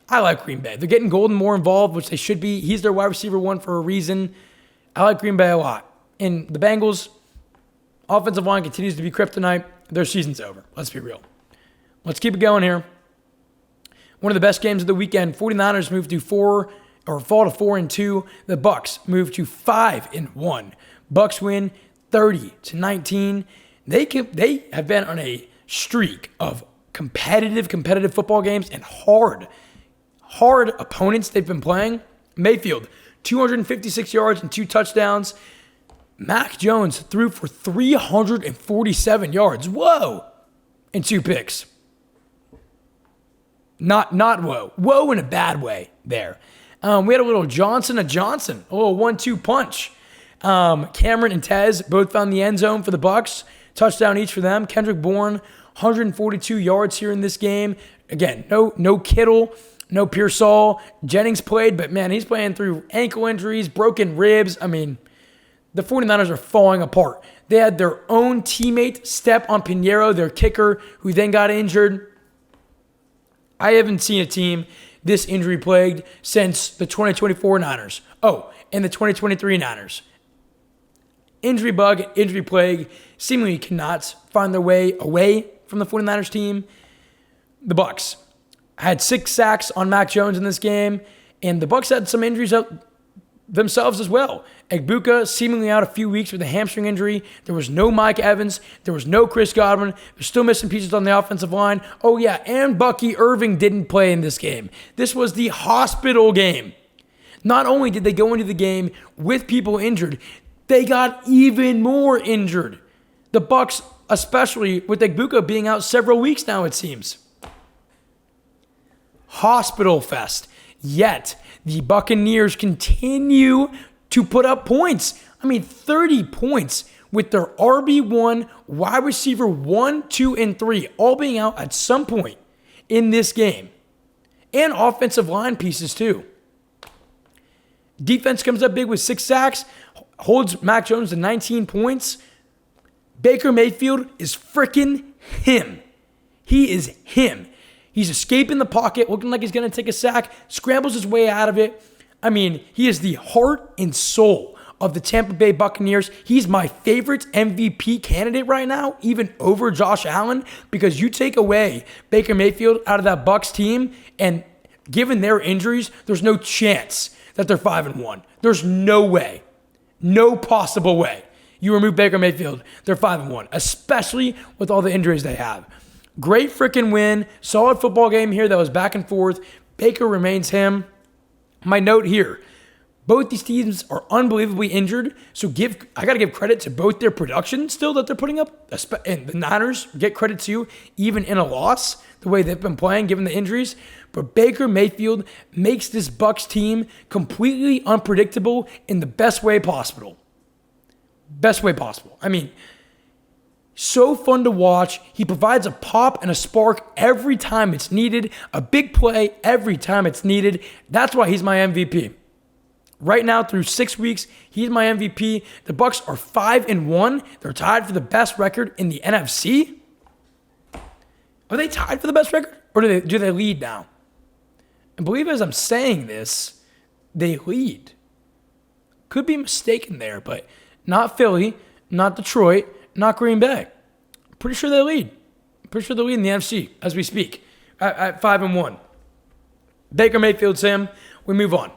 Speaker 1: I like Green Bay. They're getting Golden more involved, which they should be. He's their wide receiver 1 for a reason. I like Green Bay a lot. And the Bengals, offensive line continues to be kryptonite. Their season's over. Let's be real. Let's keep it going here. One of the best games of the weekend. 49ers fall to 4-2. The Bucks move to 5-1. Bucks win 30-19. They have been on a streak of competitive football games and hard opponents they've been playing. Mayfield, 256 yards and 2 touchdowns. Mac Jones threw for 347 yards. Whoa! And 2 picks. Not whoa. Whoa in a bad way there. We had a little Johnson, a little 1-2 punch. Cameron and Tez both found the end zone for the Bucks. Touchdown each for them. Kendrick Bourne, 142 yards here in this game. Again, no Kittle, no Pearsall. Jennings played, but man, he's playing through ankle injuries, broken ribs. I mean, the 49ers are falling apart. They had their own teammate step on Pinheiro, their kicker, who then got injured. I haven't seen a team this injury plagued since the 2024 Niners. Oh, and the 2023 Niners. Injury bug, injury plague, seemingly cannot find their way away from the 49ers team. The Bucks had 6 sacks on Mac Jones in this game, and the Bucks had some injuries out themselves as well. Egbuka seemingly out a few weeks with a hamstring injury. There was no Mike Evans. There was no Chris Godwin. They're still missing pieces on the offensive line. Oh yeah, and Bucky Irving didn't play in this game. This was the hospital game. Not only did they go into the game with people injured, they got even more injured. The Bucks, especially with Egbuka being out several weeks now, it seems. Hospital fest. Yet, the Buccaneers continue to put up points. 30 points with their RB1, wide receiver 1, 2, and 3 all being out at some point in this game. And offensive line pieces too. Defense comes up big with 6 sacks, holds Mac Jones to 19 points. Baker Mayfield is freaking him. He is him. He's escaping the pocket, looking like he's going to take a sack, scrambles his way out of it. He is the heart and soul of the Tampa Bay Buccaneers. He's my favorite MVP candidate right now, even over Josh Allen, because you take away Baker Mayfield out of that Bucs team, and given their injuries, there's no chance that they're 5-1. There's no way, no possible way. You remove Baker Mayfield, they're 5-1, especially with all the injuries they have. Great freaking win. Solid football game here that was back and forth. Baker remains him. My note here, both these teams are unbelievably injured, so I got to give credit to both their production still that they're putting up, and the Niners get credit too, even in a loss, the way they've been playing given the injuries. But Baker Mayfield makes this Bucs team completely unpredictable in the best way possible. Best way possible. So fun to watch. He provides a pop and a spark every time it's needed, a big play every time it's needed. That's why he's my MVP. Right now, through 6 weeks, he's my MVP. The Bucs are 5-1. They're tied for the best record in the NFC. Are they tied for the best record? Or do they lead now? I believe as I'm saying this, they lead. Could be mistaken there, but not Philly, not Detroit, not Green Bay. Pretty sure they lead. Pretty sure they lead in the NFC as we speak at 5-1. Baker Mayfield's him. We move on.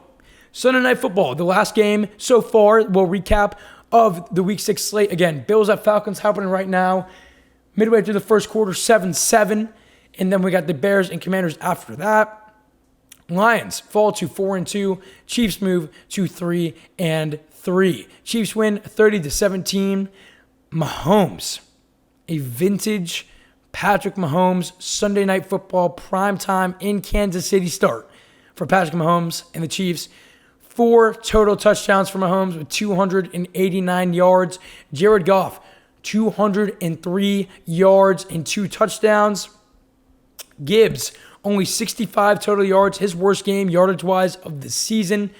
Speaker 1: Sunday Night Football, the last game so far. We'll recap of the Week 6 slate. Again, Bills at Falcons happening right now. Midway through the first quarter, 7-7. And then we got the Bears and Commanders after that. Lions fall to 4-2. Chiefs move to 3-3. Chiefs win 30-17. Mahomes, a vintage Patrick Mahomes Sunday Night Football primetime in Kansas City start for Patrick Mahomes and the Chiefs. 4 total touchdowns for Mahomes with 289 yards. Jared Goff, 203 yards and 2 touchdowns. Gibbs, only 65 total yards, his worst game yardage-wise of the season.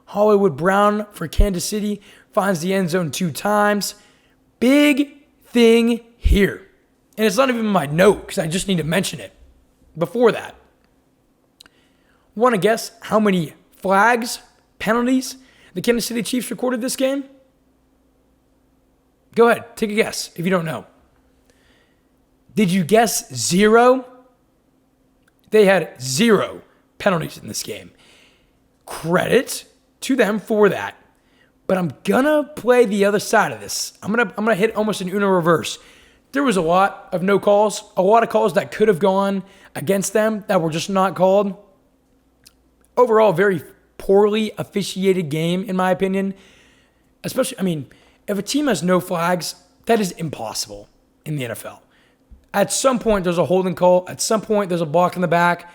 Speaker 1: Hollywood Brown for Kansas City finds the end zone 2 times. Big thing here. And it's not even my note because I just need to mention it. Before that, want to guess how many flags, penalties the Kansas City Chiefs recorded this game? Go ahead, take a guess if you don't know. Did you guess 0? They had 0 penalties in this game. Credit to them for that. But I'm gonna play the other side of this. I'm gonna hit almost an Uno reverse. There was a lot of no calls, a lot of calls that could have gone against them that were just not called. Overall, very poorly officiated game, in my opinion. Especially, if a team has no flags, that is impossible in the NFL. At some point, there's a holding call. At some point, there's a block in the back.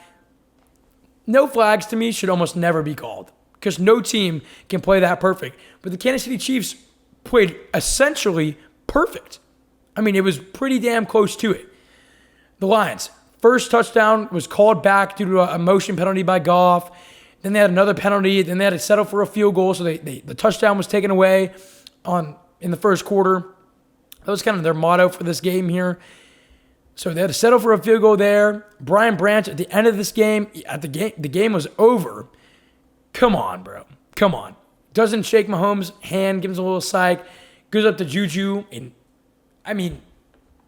Speaker 1: No flags, to me, should almost never be called because no team can play that perfect. But the Kansas City Chiefs played essentially perfect. It was pretty damn close to it. The Lions, first touchdown was called back due to a motion penalty by Goff. Then they had another penalty. Then they had to settle for a field goal, so the touchdown was taken away in the first quarter. That was kind of their motto for this game here. So they had to settle for a field goal there. Brian Branch at the end of this game, the game was over. Come on, bro. Come on. Doesn't shake Mahomes' hand, gives him a little psych, goes up to Juju, and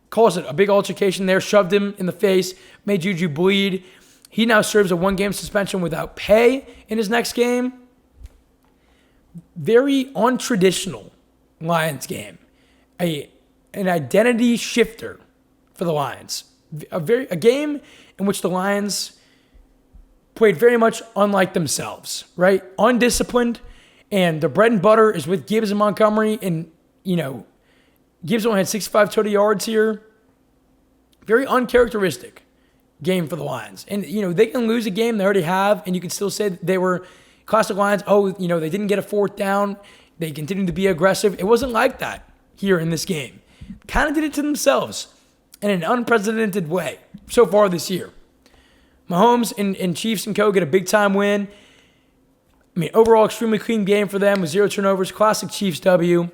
Speaker 1: calls it a big altercation there, shoved him in the face, made Juju bleed. He now serves a 1-game suspension without pay in his next game. Very untraditional Lions game. An identity shifter for the Lions. A game in which the Lions played very much unlike themselves, right? Undisciplined, and the bread and butter is with Gibbs and Montgomery, and, Gibbs only had 65 total yards here. Very uncharacteristic game for the Lions. And, they can lose a game they already have, and you can still say that they were classic Lions. They didn't get a fourth down. They continued to be aggressive. It wasn't like that here in this game. Kind of did it to themselves in an unprecedented way so far this year. Mahomes and Chiefs and co. get a big-time win. Overall, extremely clean game for them with 0 turnovers. Classic Chiefs W.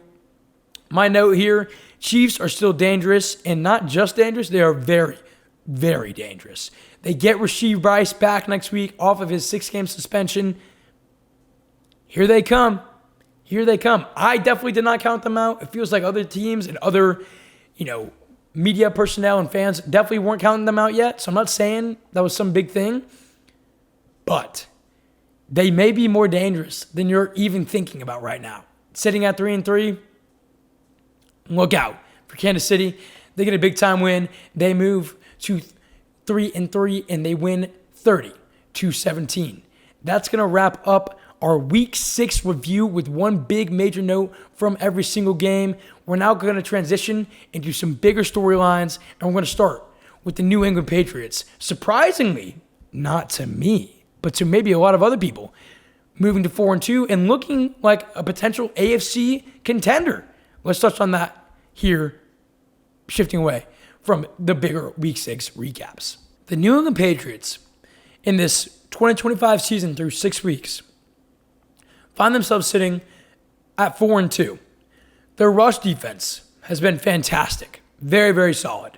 Speaker 1: My note here, Chiefs are still dangerous, and not just dangerous, they are very, very dangerous. They get Rashee Rice back next week off of his 6-game suspension. Here they come. Here they come. I definitely did not count them out. It feels like other teams and other, media personnel and fans definitely weren't counting them out yet. So I'm not saying that was some big thing. But they may be more dangerous than you're even thinking about right now. Sitting at 3-3, look out for Kansas City. They get a big-time win. They move to 3-3, and they win 30-17. That's going to wrap up our Week 6 review with one big major note from every single game. We're now going to transition into some bigger storylines, and we're going to start with the New England Patriots. Surprisingly, not to me, but to maybe a lot of other people, moving to 4-2 and looking like a potential AFC contender. Let's touch on that here, shifting away from the bigger Week 6 recaps. The New England Patriots in this 2025 season through 6 weeks find themselves sitting at 4-2. Their rush defense has been fantastic. Very, very solid.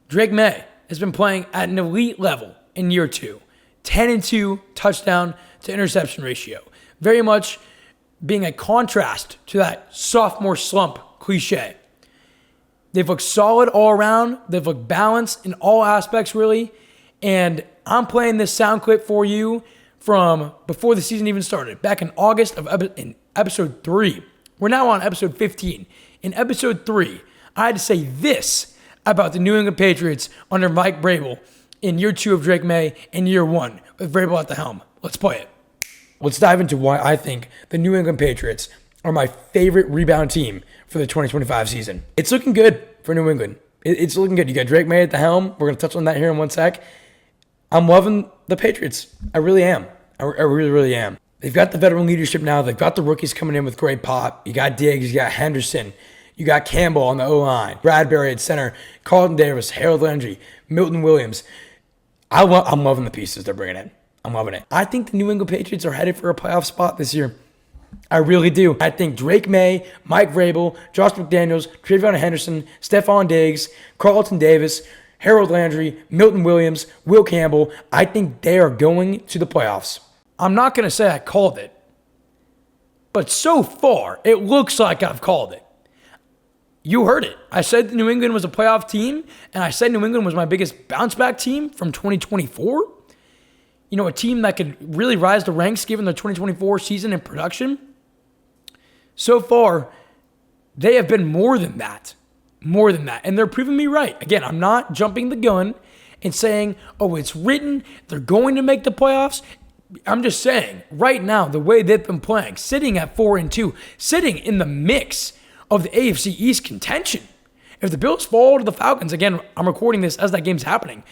Speaker 1: Drake May has been playing at an elite level in year 2. 10-2 touchdown to interception ratio. Very much being a contrast to that sophomore slump cliche. They've looked solid all around. They've looked balanced in all aspects, really. And I'm playing this sound clip for you from before the season even started, back in August in episode 3. We're now on episode 15. In episode 3, I had to say this about the New England Patriots under Mike Vrabel in year 2 of Drake May and year 1 with Vrabel at the helm. Let's play it. Let's dive into why I think the New England Patriots are my favorite rebound team for the 2025 season. It's looking good for New England. It's looking good. You got Drake May at the helm. We're going to touch on that here in one sec. I'm loving the Patriots. I really am. I really, really am. They've got the veteran leadership now. They've got the rookies coming in with great pop. You got Diggs. You got Henderson. You got Campbell on the O-line. Bradbury at center. Carlton Davis. Harold Landry. Milton Williams. I'm loving the pieces they're bringing in. I'm loving it. I think the New England Patriots are headed for a playoff spot this year. I really do. I think Drake May, Mike Vrabel, Josh McDaniels, Travion Henderson, Stephon Diggs, Carlton Davis, Harold Landry, Milton Williams, Will Campbell, I think they are going to the playoffs. I'm not going to say I called it, but so far, it looks like I've called it. You heard it. I said New England was a playoff team, and I said New England was my biggest bounce-back team from 2024. A team that could really rise the ranks given the 2024 season and production. So far, they have been more than that. More than that. And they're proving me right. Again, I'm not jumping the gun and saying, oh, it's written, they're going to make the playoffs. I'm just saying, right now, the way they've been playing, sitting at 4-2, sitting in the mix of the AFC East contention. If the Bills fall to the Falcons, again, I'm recording this as that game's happening,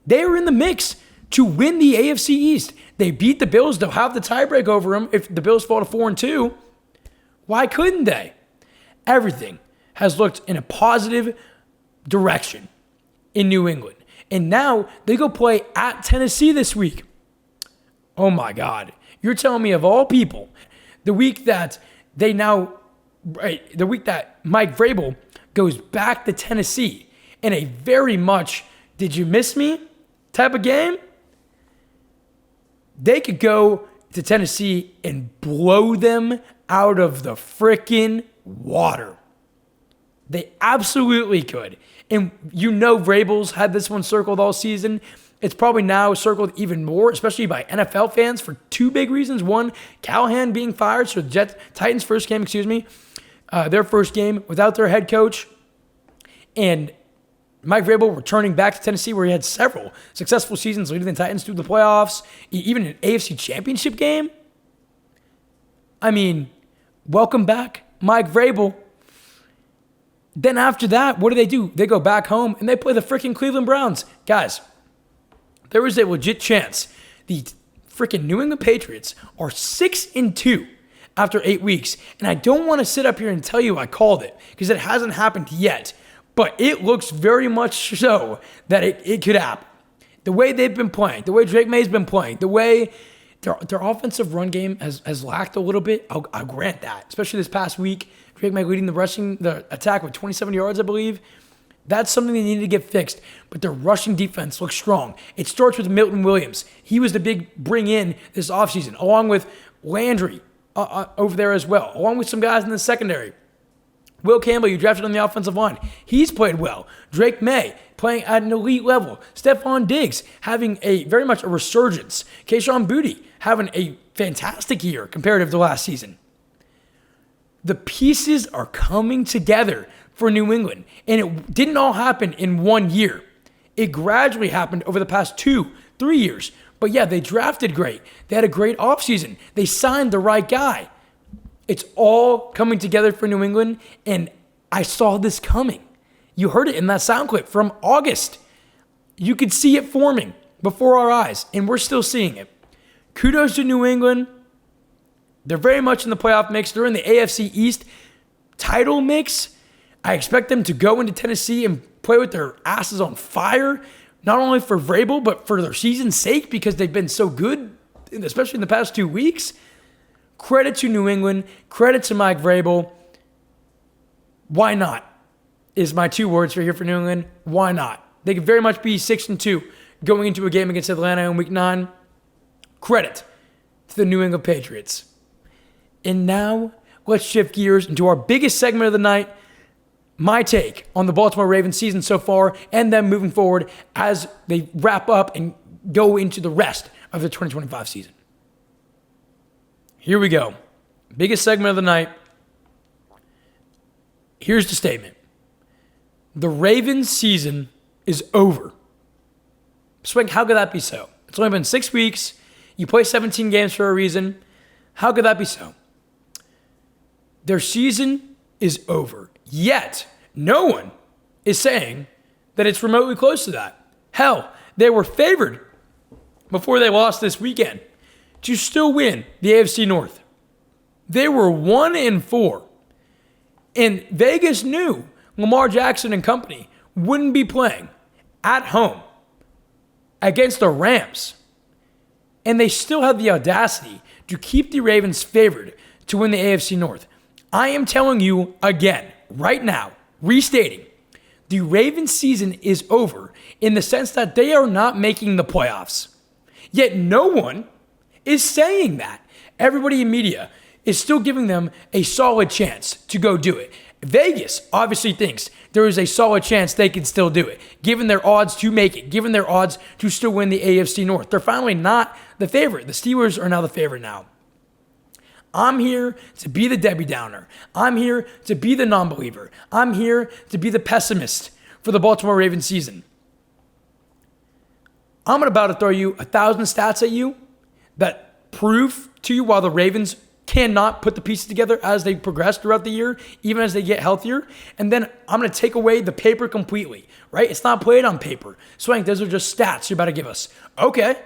Speaker 1: they are in the mix to win the AFC East. They beat the Bills. They'll have the tiebreak over them if the Bills fall to 4-2. Why couldn't they? Everything has looked in a positive direction in New England. And now they go play at Tennessee this week. Oh my God. You're telling me of all people, the week that Mike Vrabel goes back to Tennessee in a very much, did you miss me type of game? They could go to Tennessee and blow them out of the freaking water. They absolutely could. And Vrabel's had this one circled all season. It's probably now circled even more, especially by NFL fans for two big reasons. One, Callahan being fired, so Titans' first game, their first game without their head coach. And Mike Vrabel returning back to Tennessee, where he had several successful seasons leading the Titans through the playoffs, even an AFC championship game. I mean, welcome back, Mike Vrabel. Then after that, what do? They go back home and they play the freaking Cleveland Browns. Guys, there is a legit chance the freaking New England Patriots are 6-2 after 8 weeks. And I don't want to sit up here and tell you I called it because it hasn't happened yet. But it looks very much so that it could happen. The way they've been playing, the way Drake May's been playing, the way their offensive run game has lacked a little bit, I'll grant that. Especially this past week, Drake May leading the attack with 27 yards, I believe. That's something they needed to get fixed. But their rushing defense looks strong. It starts with Milton Williams. He was the big bring in this offseason, along with Landry over there as well, along with some guys in the secondary. Will Campbell, you drafted on the offensive line. He's played well. Drake May playing at an elite level. Stephon Diggs having very much a resurgence. Kayshon Boutte having a fantastic year comparative to last season. The pieces are coming together for New England. And it didn't all happen in 1 year. It gradually happened over the past 2-3 years. But yeah, they drafted great. They had a great offseason. They signed the right guy. It's all coming together for New England, and I saw this coming. You heard it in that sound clip from August. You could see it forming before our eyes, and we're still seeing it. Kudos to New England. They're very much in the playoff mix. They're in the AFC East title mix. I expect them to go into Tennessee and play with their asses on fire, not only for Vrabel, but for their season's sake because they've been so good, especially in the past 2 weeks. Credit to New England. Credit to Mike Vrabel. Why not? Is my 2 words for here for New England. Why not? They could very much be 6-2 going into a game against Atlanta in Week 9. Credit to the New England Patriots. And now, let's shift gears into our biggest segment of the night, my take on the Baltimore Ravens season so far and them moving forward as they wrap up and go into the rest of the 2025 season. Here we go. Biggest segment of the night. Here's the statement. The Ravens season is over. Swank, how could that be so? It's only been 6 weeks. You play 17 games for a reason. How could that be so? Their season is over. Yet, no one is saying that it's remotely close to that. Hell, they were favored before they lost this weekend to still win the AFC North. They were 1-4. And Vegas knew Lamar Jackson and company wouldn't be playing at home against the Rams. And they still had the audacity to keep the Ravens favored to win the AFC North. I am telling you again, right now, restating, the Ravens season is over in the sense that they are not making the playoffs. Yet no one is saying that. Everybody in media is still giving them a solid chance to go do it. Vegas obviously thinks there is a solid chance they can still do it, given their odds to make it, given their odds to still win the AFC North. They're finally not the favorite. The Steelers are now the favorite now. I'm here to be the Debbie Downer. I'm here to be the non-believer. I'm here to be the pessimist for the Baltimore Ravens season. I'm about to throw you 1,000 stats at you that prove to you why the Ravens cannot put the pieces together as they progress throughout the year, even as they get healthier. And then I'm going to take away the paper completely, right? It's not played on paper. Swank, those are just stats you're about to give us. Okay,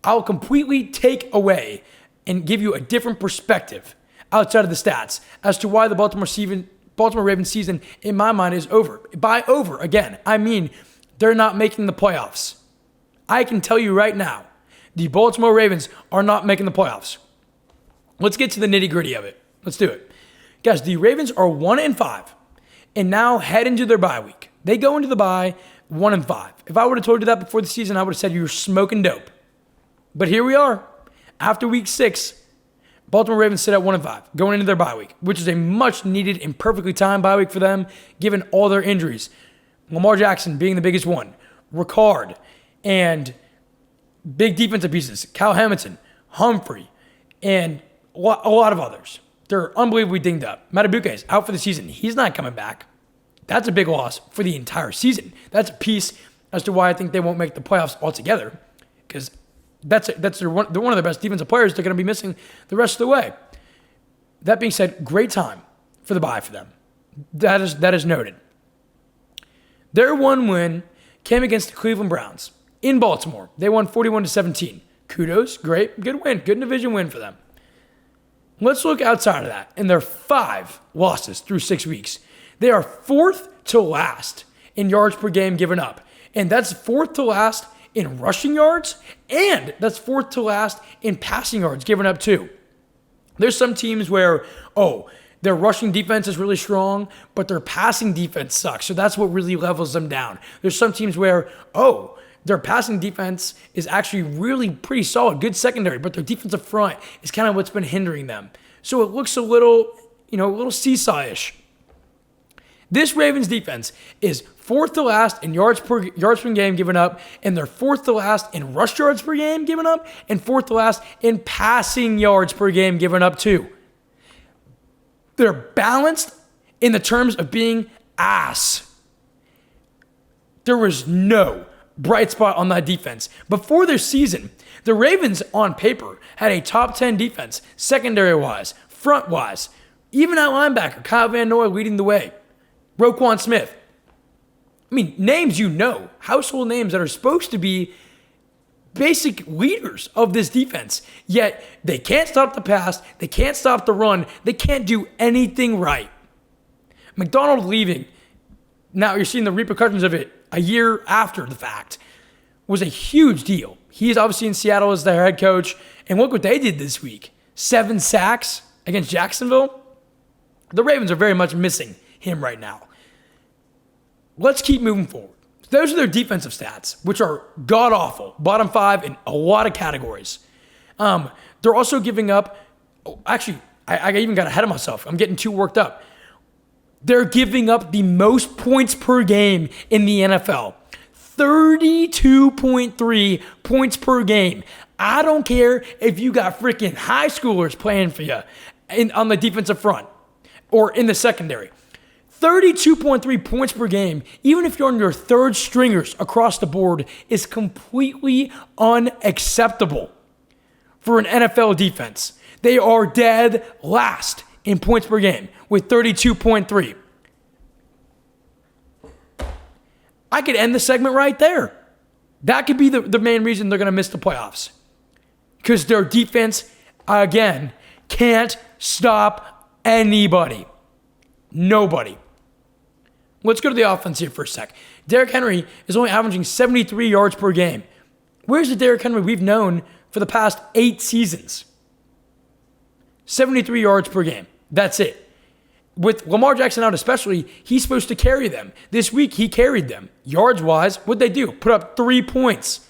Speaker 1: I'll completely take away and give you a different perspective outside of the stats as to why the Baltimore Ravens season, in my mind, is over. By over, again, I mean they're not making the playoffs. I can tell you right now, the Baltimore Ravens are not making the playoffs. Let's get to the nitty-gritty of it. Let's do it. Guys, the Ravens are 1-5 and now head into their bye week. They go into the bye 1-5. If I would have told you that before the season, I would have said you were smoking dope. But here we are. After week 6, Baltimore Ravens sit at 1-5, going into their bye week, which is a much-needed and perfectly timed bye week for them, given all their injuries. Lamar Jackson being the biggest one, Ricard, and big defensive pieces, Kyle Hamilton, Humphrey, and a lot of others. They're unbelievably dinged up. Matabuke is out for the season. He's not coming back. That's a big loss for the entire season. That's a piece as to why I think they won't make the playoffs altogether, because they're one of the best defensive players they're going to be missing the rest of the way. That being said, great time for the bye for them. That is noted. Their one win came against the Cleveland Browns in Baltimore. They won 41-17. Kudos, great, good win, good division win for them. Let's look outside of that. In their 5 losses through 6 weeks, they are 4th to last in yards per game given up. And that's 4th to last in rushing yards, and that's 4th to last in passing yards given up too. There's some teams where, their rushing defense is really strong, but their passing defense sucks. So that's what really levels them down. There's some teams where, their passing defense is actually really pretty solid, good secondary, but their defensive front is kind of what's been hindering them. So it looks a little seesaw-ish. This Ravens defense is 4th to last in yards per game given up, and they're 4th to last in rush yards per game given up, and 4th to last in passing yards per game given up too. They're balanced in the terms of being ass. There was no bright spot on that defense. Before this season, the Ravens on paper had a top 10 defense, secondary-wise, front-wise, even at linebacker, Kyle Van Noy leading the way. Roquan Smith. I mean, names household names that are supposed to be basic leaders of this defense. Yet, they can't stop the pass, they can't stop the run, they can't do anything right. McDonald leaving, now you're seeing the repercussions of it a year after the fact, was a huge deal. He's obviously in Seattle as their head coach, and look what they did this week. 7 sacks against Jacksonville. The Ravens are very much missing him right now. Let's keep moving forward. Those are their defensive stats, which are god-awful. Bottom 5 in a lot of categories. They're also giving up... I even got ahead of myself. I'm getting too worked up. They're giving up the most points per game in the NFL. 32.3 points per game. I don't care if you got freaking high schoolers playing for you on the defensive front or in the secondary. 32.3 points per game, even if you're on your third stringers across the board, is completely unacceptable for an NFL defense. They are dead last in points per game with 32.3. I could end the segment right there. That could be the main reason they're going to miss the playoffs. Because their defense, again, can't stop anybody. Nobody. Let's go to the offense here for a sec. Derrick Henry is only averaging 73 yards per game. Where's the Derrick Henry we've known for the past 8 seasons? 73 yards per game. That's it. With Lamar Jackson out especially, he's supposed to carry them. This week, he carried them. Yards-wise, what'd they do? Put up 3 points.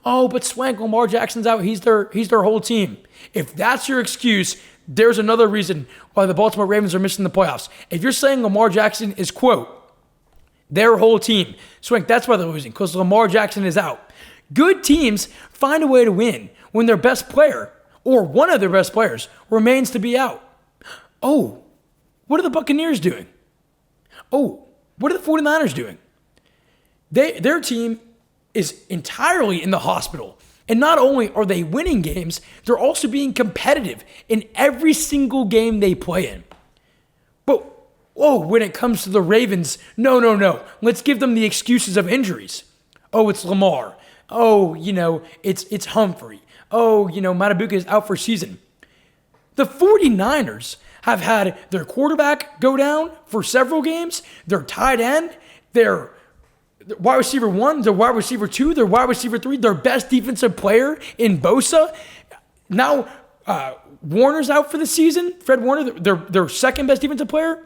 Speaker 1: Oh, but Swank, Lamar Jackson's out. He's their whole team. If that's your excuse, there's another reason why the Baltimore Ravens are missing the playoffs. If you're saying Lamar Jackson is, quote, their whole team, Swank, that's why they're losing, because Lamar Jackson is out. Good teams find a way to win when their best player or one of their best players remains to be out. Oh, what are the Buccaneers doing? Oh, what are the 49ers doing? Their team is entirely in the hospital. And not only are they winning games, they're also being competitive in every single game they play in. But, when it comes to the Ravens, no. Let's give them the excuses of injuries. Oh, it's Lamar. Oh, it's Humphrey. Oh, Matabuka is out for season. The 49ers have had their quarterback go down for several games, their tight end, their wide receiver 1, their wide receiver 2, their wide receiver 3, their best defensive player in Bosa. Now, Warner's out for the season. Fred Warner, their second best defensive player.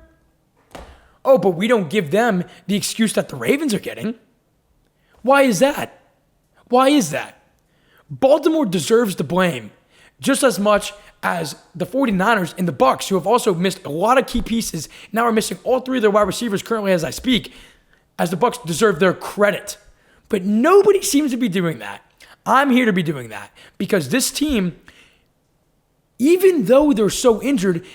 Speaker 1: Oh, but we don't give them the excuse that the Ravens are getting. Why is that? Baltimore deserves the blame just as much as the 49ers and the Bucs, who have also missed a lot of key pieces, now are missing all 3 of their wide receivers currently as I speak, as the Bucs deserve their credit. But nobody seems to be doing that. I'm here to be doing that because this team, even though they're so injured,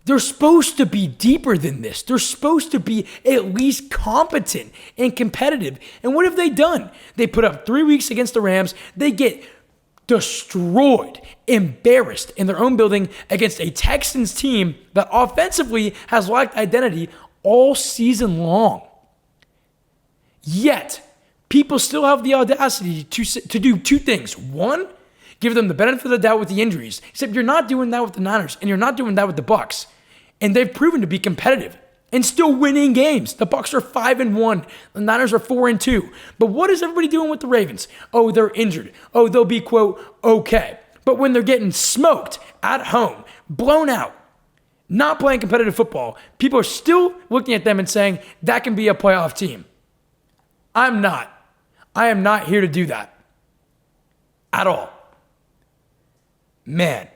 Speaker 1: they're supposed to be deeper than this. They're supposed to be at least competent and competitive. And what have they done? They put up 3 weeks against the Rams. They get destroyed, embarrassed in their own building against a Texans team that offensively has lacked identity all season long. Yet, people still have the audacity to do 2 things. 1, give them the benefit of the doubt with the injuries. Except you're not doing that with the Niners, and you're not doing that with the Bucs. And they've proven to be competitive and still winning games. The Bucs are 5-1. The Niners are 4-2. But what is everybody doing with the Ravens? Oh, they're injured. Oh, they'll be, quote, okay. But when they're getting smoked at home, blown out, not playing competitive football, people are still looking at them and saying that can be a playoff team. I'm not. I am not here to do that at all. Man,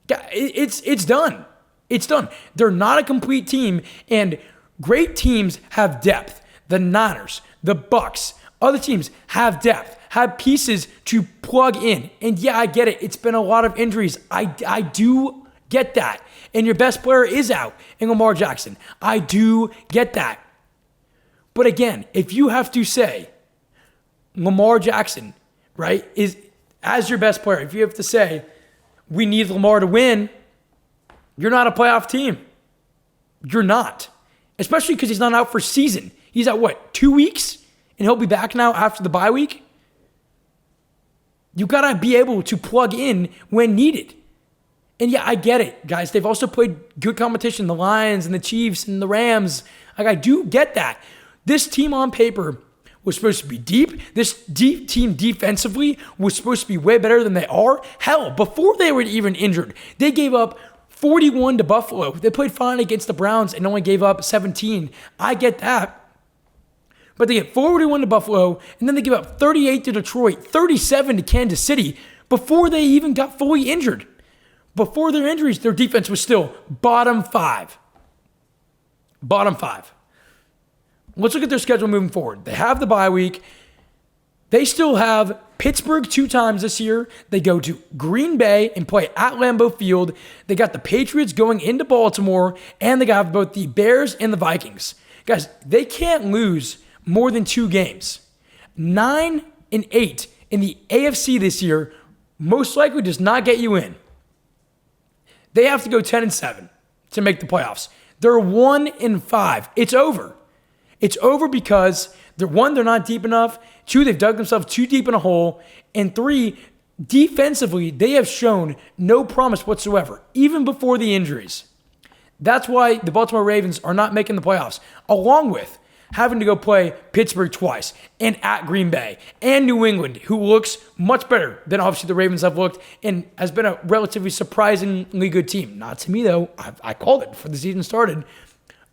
Speaker 1: it's done. It's done. They're not a complete team, and great teams have depth. The Niners, the Bucs, other teams have depth, have pieces to plug in. And yeah, I get it. It's been a lot of injuries. I do get that. And your best player is out in Lamar Jackson. I do get that. But again, if you have to say Lamar Jackson, right, is as your best player, if you have to say we need Lamar to win, you're not a playoff team. You're not. Especially because he's not out for season. He's out, 2 weeks? And he'll be back now after the bye week? You got to be able to plug in when needed. And yeah, I get it, guys. They've also played good competition, the Lions and the Chiefs and the Rams. I do get that. This team on paper was supposed to be deep. This deep team defensively was supposed to be way better than they are. Hell, before they were even injured, they gave up 41 to Buffalo. They played fine against the Browns and only gave up 17. I get that. But they get 41 to Buffalo, and then they give up 38 to Detroit, 37 to Kansas City before they even got fully injured. Before their injuries, their defense was still bottom 5. Bottom 5. Let's look at their schedule moving forward. They have the bye week. They still have Pittsburgh 2 times this year. They go to Green Bay and play at Lambeau Field. They got the Patriots going into Baltimore, and they got both the Bears and the Vikings. Guys, they can't lose more than 2 games. 9-8 in the AFC this year most likely does not get you in. They have to go 10-7 to make the playoffs. They're 1-5. It's over. It's over because they're not deep enough. 2, they've dug themselves too deep in a hole. And 3, defensively, they have shown no promise whatsoever, even before the injuries. That's why the Baltimore Ravens are not making the playoffs, along with having to go play Pittsburgh twice and at Green Bay and New England, who looks much better than obviously the Ravens have looked and has been a relatively surprisingly good team. Not to me, though. I called it before the season started.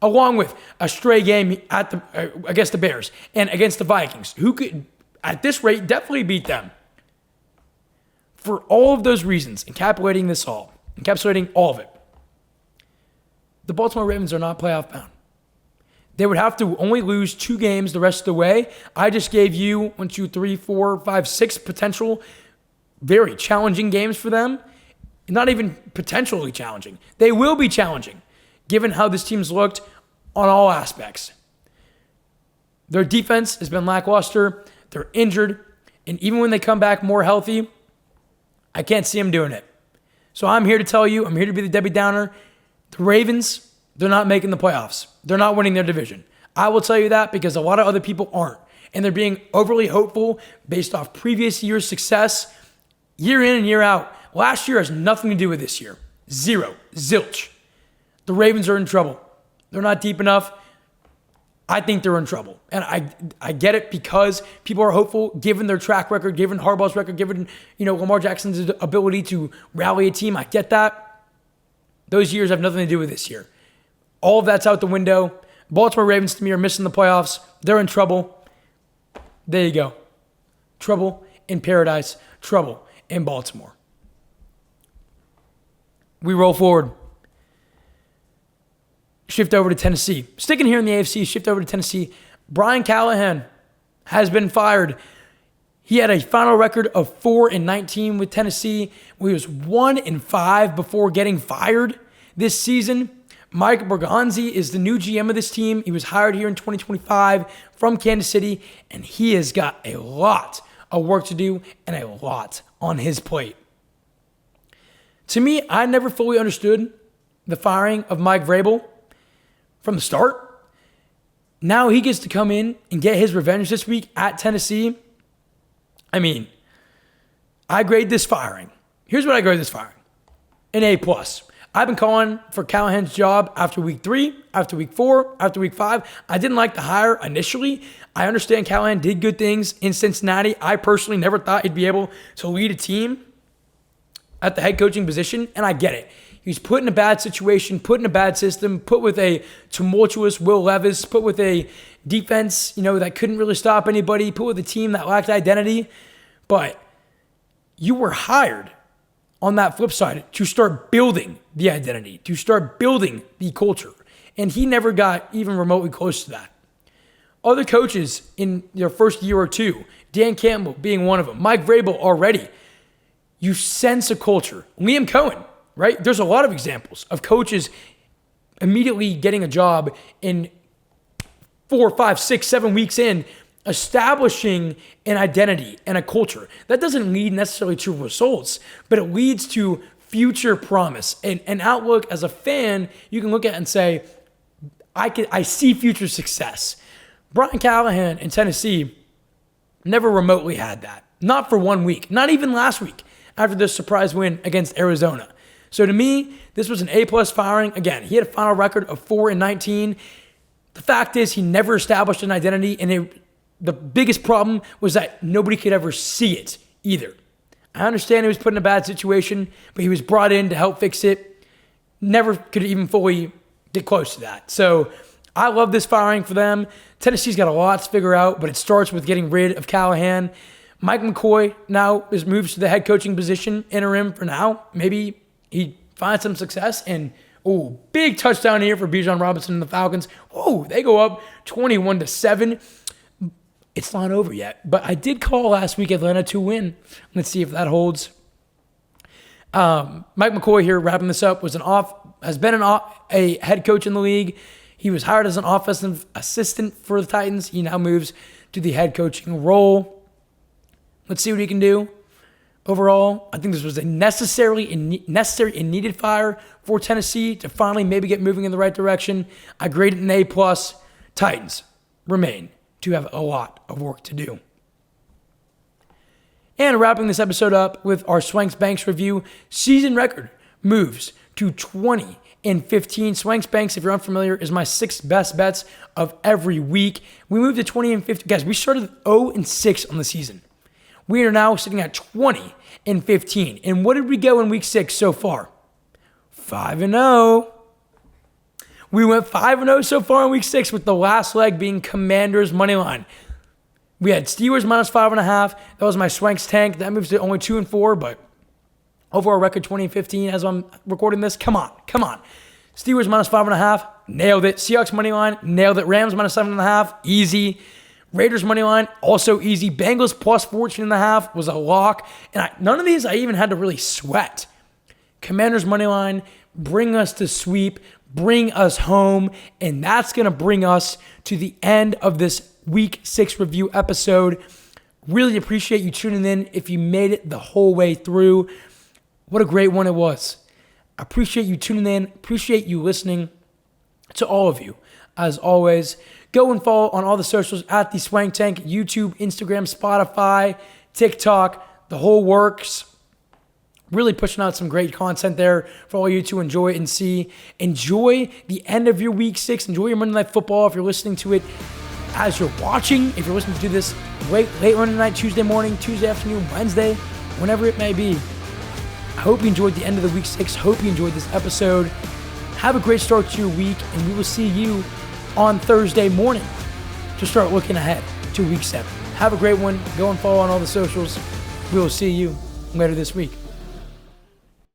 Speaker 1: Along with a stray game against the Bears and against the Vikings, who could, at this rate, definitely beat them. For all of those reasons, encapsulating all of it, the Baltimore Ravens are not playoff bound. They would have to only lose 2 games the rest of the way. I just gave you 1, 2, 3, 4, 5, 6 potential very challenging games for them. Not even potentially challenging. They will be challenging, given how this team's looked on all aspects. Their defense has been lackluster. They're injured. And even when they come back more healthy, I can't see them doing it. So I'm here to tell you, I'm here to be the Debbie Downer. The Ravens, they're not making the playoffs. They're not winning their division. I will tell you that because a lot of other people aren't. And they're being overly hopeful based off previous year's success, year in and year out. Last year has nothing to do with this year. Zero. Zilch. The Ravens are in trouble. They're not deep enough. I think they're in trouble. And I get it because people are hopeful, given their track record, given Harbaugh's record, given Lamar Jackson's ability to rally a team. I get that. Those years have nothing to do with this year. All of that's out the window. Baltimore Ravens, to me, are missing the playoffs. They're in trouble. There you go. Trouble in paradise. Trouble in Baltimore. We roll forward. Shift over to Tennessee. Sticking here in the AFC, shift over to Tennessee. Brian Callahan has been fired. He had a final record of 4-19 with Tennessee. He was 1-5 before getting fired this season. Mike Bergonzi is the new GM of this team. He was hired here in 2025 from Kansas City, and he has got a lot of work to do and a lot on his plate. To me, I never fully understood the firing of Mike Vrabel from the start. Now he gets to come in and get his revenge this week at Tennessee. I mean, I grade this firing. Here's what I grade this firing. An A+. I've been calling for Callahan's job after week 3, after week 4, after week 5. I didn't like the hire initially. I understand Callahan did good things in Cincinnati. I personally never thought he'd be able to lead a team at the head coaching position, and I get it. He was put in a bad situation, put in a bad system, put with a tumultuous Will Levis, put with a defense, that couldn't really stop anybody, put with a team that lacked identity. But you were hired on that flip side to start building the identity, to start building the culture. And he never got even remotely close to that. Other coaches in their first year or two, Dan Campbell being one of them, Mike Vrabel already, you sense a culture. Liam Cohen, right? There's a lot of examples of coaches immediately getting a job in 4, 5, 6, 7 weeks in, establishing an identity and a culture. That doesn't lead necessarily to results, but it leads to future promise. And an outlook as a fan, you can look at and say, I see future success. Brian Callahan in Tennessee never remotely had that. Not for 1 week, not even last week after the surprise win against Arizona. So to me, this was an A+ firing. Again, he had a final record of 4-19. The fact is he never established an identity, and the biggest problem was that nobody could ever see it either. I understand he was put in a bad situation, but he was brought in to help fix it. Never could even fully get close to that. So I love this firing for them. Tennessee's got a lot to figure out, but it starts with getting rid of Callahan. Mike McCoy now moves to the head coaching position, interim for now. Maybe he finds some success. And, big touchdown here for Bijan Robinson and the Falcons. They go up 21-7. It's not over yet, but I did call last week Atlanta to win. Let's see if that holds. Mike McCoy here, wrapping this up, has been a head coach in the league. He was hired as an offensive assistant for the Titans. He now moves to the head coaching role. Let's see what he can do. Overall, I think this was a necessary and needed fire for Tennessee to finally maybe get moving in the right direction. I graded an A+. Titans remain to have a lot of work to do. And wrapping this episode up with our Swanks Banks review, season record moves to 20-15. Swanks Banks, if you're unfamiliar, is my 6th best bets of every week. We moved to 20-15. Guys, we started 0-6 on the season. We are now sitting at 20-15. And what did we go in week 6 so far? 5-0. We went 5-0 so far in week 6 with the last leg being Commanders money line. We had Steelers minus 5.5. That was my Swanks tank. That moves to only 2-4, but overall record 20-15 as I'm recording this. Come on. Steelers minus 5.5. Nailed it. Seahawks money line. Nailed it. Rams minus 7.5. Easy. Raiders money line, also easy. Bengals plus 14.5 was a lock. And none of these I even had to really sweat Commanders money line, bring us to sweep, bring us home, and that's going to bring us to the end of this Week 6 review episode. Really appreciate you tuning in if you made it the whole way through. What a great one it was. Appreciate you tuning in. Appreciate you listening. To all of you, as always, go and follow on all the socials at the Swank Tank, YouTube, Instagram, Spotify, TikTok, the whole works. Really pushing out some great content there for all you to enjoy and see. Enjoy the end of your Week 6. Enjoy your Monday Night Football if you're listening to it as you're watching. If you're listening to this late Monday night, Tuesday morning, Tuesday afternoon, Wednesday, whenever it may be. I hope you enjoyed the end of the Week 6. Hope you enjoyed this episode. Have a great start to your week, and we will see you on Thursday morning to start looking ahead to Week 7. Have a great one. Go and follow on all the socials. We will see you later this week.